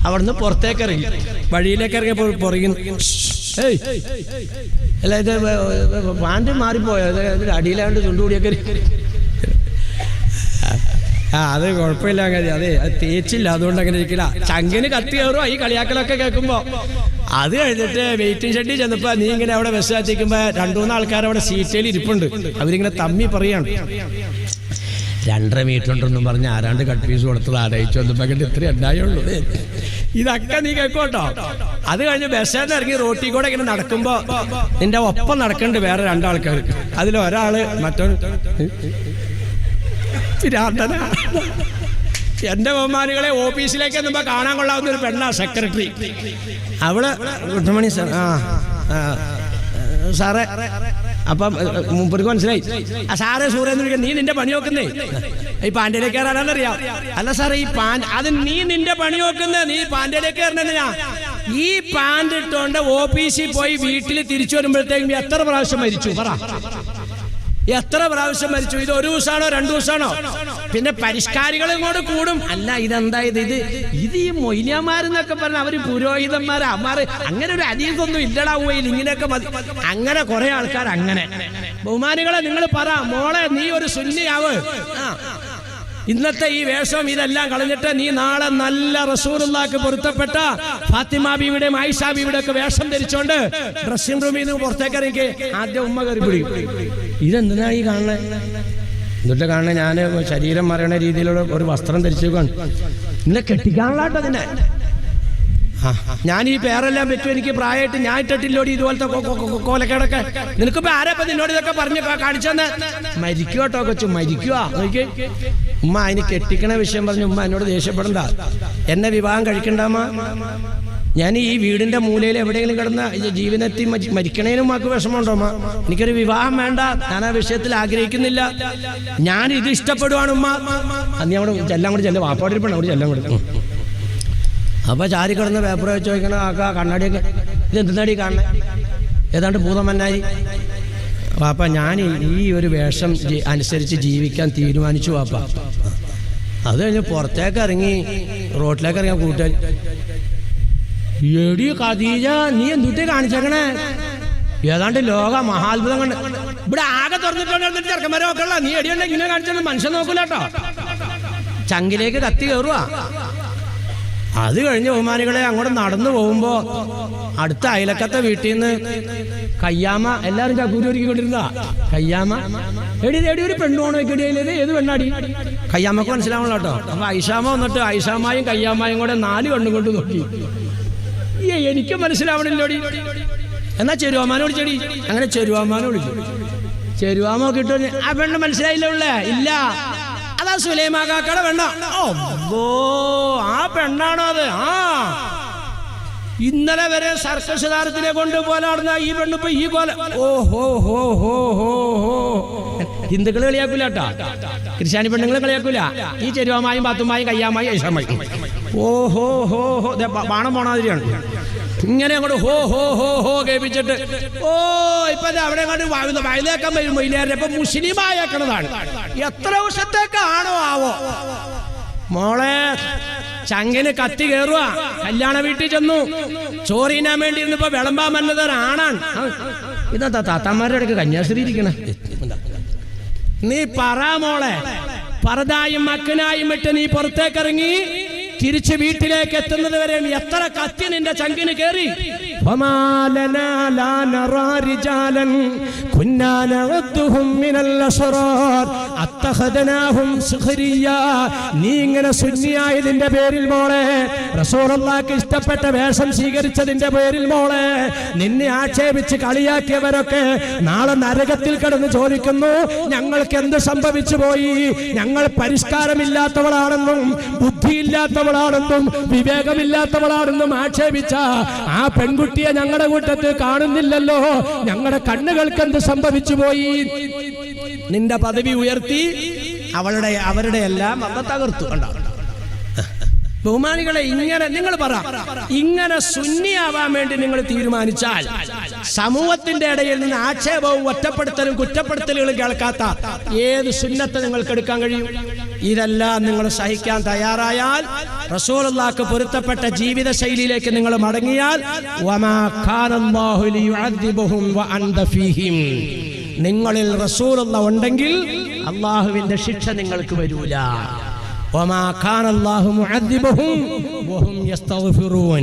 അവിടുന്ന് പുറത്തേക്ക് ഇറങ്ങി വഴിയിലേക്ക് ഇറങ്ങിയപ്പോൾ പുറകിൽ അല്ല ഇത് പാൻറ് മാറിപ്പോയോ, അടിയിലാണ്ട് ചുണ്ടുകൂടിയൊക്കെ. അത് കുഴപ്പമില്ല, അങ്ങനെ അതെ അത് തേച്ചില്ല, അതുകൊണ്ട് അങ്ങനെ ഇരിക്കില്ല. ചങ്കിന് കത്തി കയറും ഈ കളിയാക്കലൊക്കെ കേൾക്കുമ്പോ. അത് കഴിഞ്ഞിട്ട് വെയിറ്റിംഗ് ഷെഡിൽ ചെന്നപ്പോ നീ ഇങ്ങനെ അവിടെ ബസ് എത്തിക്കുമ്പോ 2-3 ആൾക്കാർ അവിടെ സീറ്റയിൽ ഇരിപ്പുണ്ട്. അവരിങ്ങനെ തമ്മി പറയാണ്, 2.5 മീറ്റർ ഉണ്ടെന്നും പറഞ്ഞ് ആരാണ്ട് കട്ട് പീസ് കൊടുത്തത് ആരായിച്ചു വന്നപ്പോ ഇത്ര ഉണ്ടായുള്ളൂ. ഇതൊക്കെ നീ കേൾക്കോട്ടോ. അത് കഴിഞ്ഞ് ബസ്സിൽ ഇറങ്ങി റോട്ടിൽ കൂടെ ഇങ്ങനെ നടക്കുമ്പോ നിന്റെ ഒപ്പം നടക്കുന്നുണ്ട് വേറെ 2 ആൾക്കാർ. അതിലൊരാള് മറ്റൊരു എന്റെ ബഹുമാനികളെ ഓഫീസിലേക്ക് എന്നുമ്പോ കാണാൻ കൊള്ളാവുന്ന ഒരു പെണ്ണാ സെക്രട്ടറി. അവള് ഗുഡ് മോർണിംഗ് സാർ. സാറേ, അപ്പം മുമ്പർക്ക് മനസ്സിലായി. ആ സാറേ സൂര്യ, നീ നിന്റെ പണി നോക്കുന്നേ ഈ പാൻറ്റിലേക്ക് കയറാനറിയാം. അല്ല സാറേ, ഈ അത് നീ നിന്റെ പണി നോക്കുന്നേ, നീ പാൻറ്റിലേക്ക് കയറണെന്നാ. ഈ പാൻറ് ഇട്ടുകൊണ്ട് ഓഫീസിൽ പോയി വീട്ടിൽ തിരിച്ചു വരുമ്പോഴത്തേക്കും എത്ര പ്രാവശ്യം മരിച്ചു പറ? എത്ര പ്രാവശ്യം മരിച്ചു? ഇത് 1 ദിവസമാണോ 2 ദിവസമാണോ? പിന്നെ പരിഷ്കാരികളും കൂടെ കൂടും. അല്ല ഇതെന്താ ഇത് ഈ മൊയ്ലിയന്മാരെന്നൊക്കെ പറഞ്ഞ അവര് പുരോഹിതന്മാര് അമ്മാര് അങ്ങനെ ഒരു അതീതൊന്നും ഇല്ലടാ പോയി ഇങ്ങനെയൊക്കെ മതി. അങ്ങനെ കുറെ ആൾക്കാർ അങ്ങനെ. ബഹുമാനികളെ, നിങ്ങൾ പറ മോളെ, നീ ഒരു സുന്നിയാവ്. ഇന്നത്തെ ഈ വേഷം ഇതെല്ലാം കളഞ്ഞിട്ട് നീ നാളെ നല്ല റസൂലുള്ളാഹിക്ക് പൊരുത്തപ്പെട്ട ഫാത്തിമ ബീവിയുടെയും ആയിഷ ബീവിയുടെ ഒക്കെ വേഷം ധരിച്ചോണ്ട് ഡ്രസ്സിംഗ് റൂമിൽ നിന്ന് പുറത്തേക്ക് ഇറങ്ങി ആദ്യം ഉമ്മ കയറി പിടി. ഇതെന്തിനാ ഈ കാണണേ? എന്നിട്ട് കാണണേ ഞാൻ ശരീരം മറയണ രീതിയിലുള്ള ഒരു വസ്ത്രം ധരിച്ചു കാണും. ഇന്നെ കെട്ടിക്കാണല്ലോ അതിനെ. ഞാൻ ഈ പേരെല്ലാം പറ്റും, എനിക്ക് പ്രായമായിട്ട് ഞാൻ ഇട്ടിട്ടില്ലോടി ഇതുപോലത്തെ കോലക്കേടൊക്കെ. നിനക്കിപ്പോ ആരപ്പ നിന്നോട് ഇതൊക്കെ പറഞ്ഞു കാണിച്ചെന്ന്? മരിക്കുവട്ടോ കൊച്ചു, മരിക്കുവാ നോക്കി. ഉമ്മ അതിന് കെട്ടിക്കണ വിഷയം പറഞ്ഞു ഉമ്മ എന്നോട് ദേഷ്യപ്പെടണ്ട, എന്നെ വിവാഹം കഴിക്കണ്ടമ്മ. ഞാൻ ഈ വീടിന്റെ മൂലയിൽ എവിടെയെങ്കിലും കിടന്ന ജീവനെത്തി മരിക്കണേനും ഉമ്മക്ക് വിഷമമുണ്ടോ അമ്മ? എനിക്കൊരു വിവാഹം വേണ്ട, ഞാൻ ആ വിഷയത്തിൽ ആഗ്രഹിക്കുന്നില്ല, ഞാൻ ഇത് ഇഷ്ടപ്പെടുവാണ് ഉമ്മ. അന്ന് അവിടെ ചെല്ലാം കൂടി ചെല്ലാം, വാപ്പാടിരിപ്പണം അവിടെ ചെല്ലാം കൂടി. അപ്പൊ ചാരി കിടന്ന് പേപ്പർ വെച്ച് ചോദിക്കണം, ആക്കാ കണ്ണാടിയൊക്കെ ഇതെന്താടി കാണണേ? ഏതാണ്ട് ഭൂതമന്നായി. വാപ്പ ഞാൻ ഈ ഒരു വേഷം അനുസരിച്ച് ജീവിക്കാൻ തീരുമാനിച്ചു വാപ്പ. അത് കഴിഞ്ഞ് പുറത്തേക്ക് ഇറങ്ങി റോട്ടിലേക്ക് ഇറങ്ങിയ കൂട്ടാൻ, എടി ഖദീജ നീ എന്തുട്ടേ കാണിച്ചേക്കണേ? ഏതാണ്ട് ലോക മഹാത്ഭുതം കണ്ട് ഇവിടെ ആകെ തുറന്നിട്ടുണ്ട് ചെറുക്കന്മാരെ നോക്കല്ല, നീ എടിയുണ്ടെ ഇങ്ങനെ കാണിച്ചാൽ മനുഷ്യൻ നോക്കൂല കേട്ടോ. ചങ്കിലേക്ക് കത്തി കയറുക. അത് കഴിഞ്ഞ് ബഹുമാനികളെ അങ്ങോട്ട് നടന്നു പോകുമ്പോ അടുത്ത അയലക്കത്തെ വീട്ടിൽ നിന്ന് കയ്യാമ, എല്ലാരും ചക്കൂരി ഒരുക്കിക്കൊണ്ടിരുന്ന കയ്യാമ, എടി ഒരു പെണ്ണുണോ കിടിയത്, ഏത് പെണ്ണാടി? കയ്യാമ്മക്ക് മനസ്സിലാവണല്ലോ കേട്ടോ. അപ്പൊ ഐഷാമ വന്നിട്ട് ഐഷാമായും കയ്യാമായും കൂടെ 4 കണ്ണും കൊണ്ട് നോക്കി. എനിക്ക് മനസ്സിലാവണില്ലോടി. എന്നാ ചെരുവാമാനെ വിളിച്ചടി. അങ്ങനെ ചെരുവാമാനെ വിളിച്ചു. ചെരുവാമ നോക്കിട്ട് ആ പെണ്ണ് മനസ്സിലായില്ല ഉള്ളേ? ഇല്ല, അതാ സുലൈമാ കാക്കയുടെ പെണ്ണ. ഓ ആ പെണ്ണാണോ അത്? ആ ഇന്നലെ വരെ സർക്കസ് താരത്തിനെ കൊണ്ടുപോലെ നടന്ന ഈ പെണ്ണിപ്പോ ഈ പോലെ. ഓഹോ ഹോ ഹോ ഹോ ഹോ. ഹിന്ദുക്കള് കളിയാക്കൂല കേട്ടാ, ക്രിസ്ത്യാനി പെണ്ണുങ്ങളെ കളിയാക്കൂല. ഈ ചെരുവാമായും പാത്തുമായും കയ്യാമായും ഐഷാമായും ഓഹോ ഹോ ഹോ ബാണം പോണാതിരിയാണ്. ഇങ്ങനെ അങ്ങോട്ട് ഹോ ഹോ ഹോ ഹോ കേൾപ്പിച്ചിട്ട് ഓ ഇപ്പൊ അവിടെ അങ്ങോട്ട് വയലേക്കാൻ വരും മൊയിലേറെ. ഇപ്പൊ മുസ്ലിം ആയേക്കണതാണ്. എത്ര വർഷത്തേക്കാണോ ആവോ മോളെ? ചങ്കിന് കത്തി കയറുക. കല്യാണ വീട്ടിൽ ചെന്നു. ചോറിനാൻ വേണ്ടി ഇരുന്നപ്പോ വിളമ്പാൻ വന്നത് ആണാണ്. ഇതാ താത്താമാരുടെ ഇടയ്ക്ക് കന്യാസ്ത്രീ ഇരിക്കണ. നീ പറ മോളെ, പർദായും മക്കനായും ഇട്ട് നീ പുറത്തേക്കിറങ്ങി തിരിച്ച് വീട്ടിലേക്ക് എത്തുന്നത് വരെ എത്ര കത്തി നിന്റെ ചങ്കിന് കയറി. നീ ഇങ്ങനെ സുന്നിയായതിന്റെ പേരിൽ മോളെ, റസൂലുള്ളാഹിക്ക് ഇഷ്ടപ്പെട്ട വേഷം സ്വീകരിച്ചതിന്റെ പേരിൽ മോളെ, നിന്നെ ആക്ഷേപിച്ച് കളിയാക്കിയവരൊക്കെ നാളെ നരകത്തിൽ കിടന്ന് ചോദിക്കുന്നു, ഞങ്ങൾക്ക് എന്ത് സംഭവിച്ചു പോയി? ഞങ്ങൾ പരിഷ്കാരമില്ലാത്തവളാണെന്നും ബുദ്ധിയില്ലാത്തവളാണെന്നും വിവേകമില്ലാത്തവളാണെന്നും ആക്ഷേപിച്ച ആ പെൺകുട്ടിയെ ഞങ്ങളുടെ കൂട്ടത്തിൽ കാണുന്നില്ലല്ലോ, ഞങ്ങളുടെ കണ്ണുകൾക്ക് എന്ത് സംഭവിച്ചു പോയി? നിന്റെ പദവി ഉയർത്തി അവരുടെ എല്ലാം അമ്മ തകർത്തു. ബഹുമാനികളെ, ഇങ്ങനെ നിങ്ങൾ പറ, ഇങ്ങനെ സുന്നിയാവാൻ വേണ്ടി നിങ്ങൾ തീരുമാനിച്ചാൽ സമൂഹത്തിന്റെ ഇടയിൽ നിന്ന് ആക്ഷേപവും ഒറ്റപ്പെടുത്തലും കുറ്റപ്പെടുത്തലുകളും കേൾക്കാത്ത ഏത് സുന്നത്ത് നിങ്ങൾക്ക് എടുക്കാൻ കഴിയും? ഇതെല്ലാം നിങ്ങൾ സഹിക്കാൻ തയ്യാറായാൽ, റസൂലുള്ളാഹിക്ക് പൊരുത്തപ്പെട്ട ജീവിത ശൈലിയിലേക്ക് നിങ്ങൾ മടങ്ങിയാൽ, വമാ ഖാനല്ലാഹു ലിയുഅദ്ദിബുഹും വഅൻത ഫീഹിം, നിങ്ങളിൽ റസൂലുള്ളാഹ് ഉണ്ടെങ്കിൽ അല്ലാഹുവിന്റെ ശിക്ഷ നിങ്ങൾക്ക് വരൂല. വമാ ഖാനല്ലാഹു മുഅദ്ദിബുഹും വഹും യസ്തഗ്ഫിറൂൻ.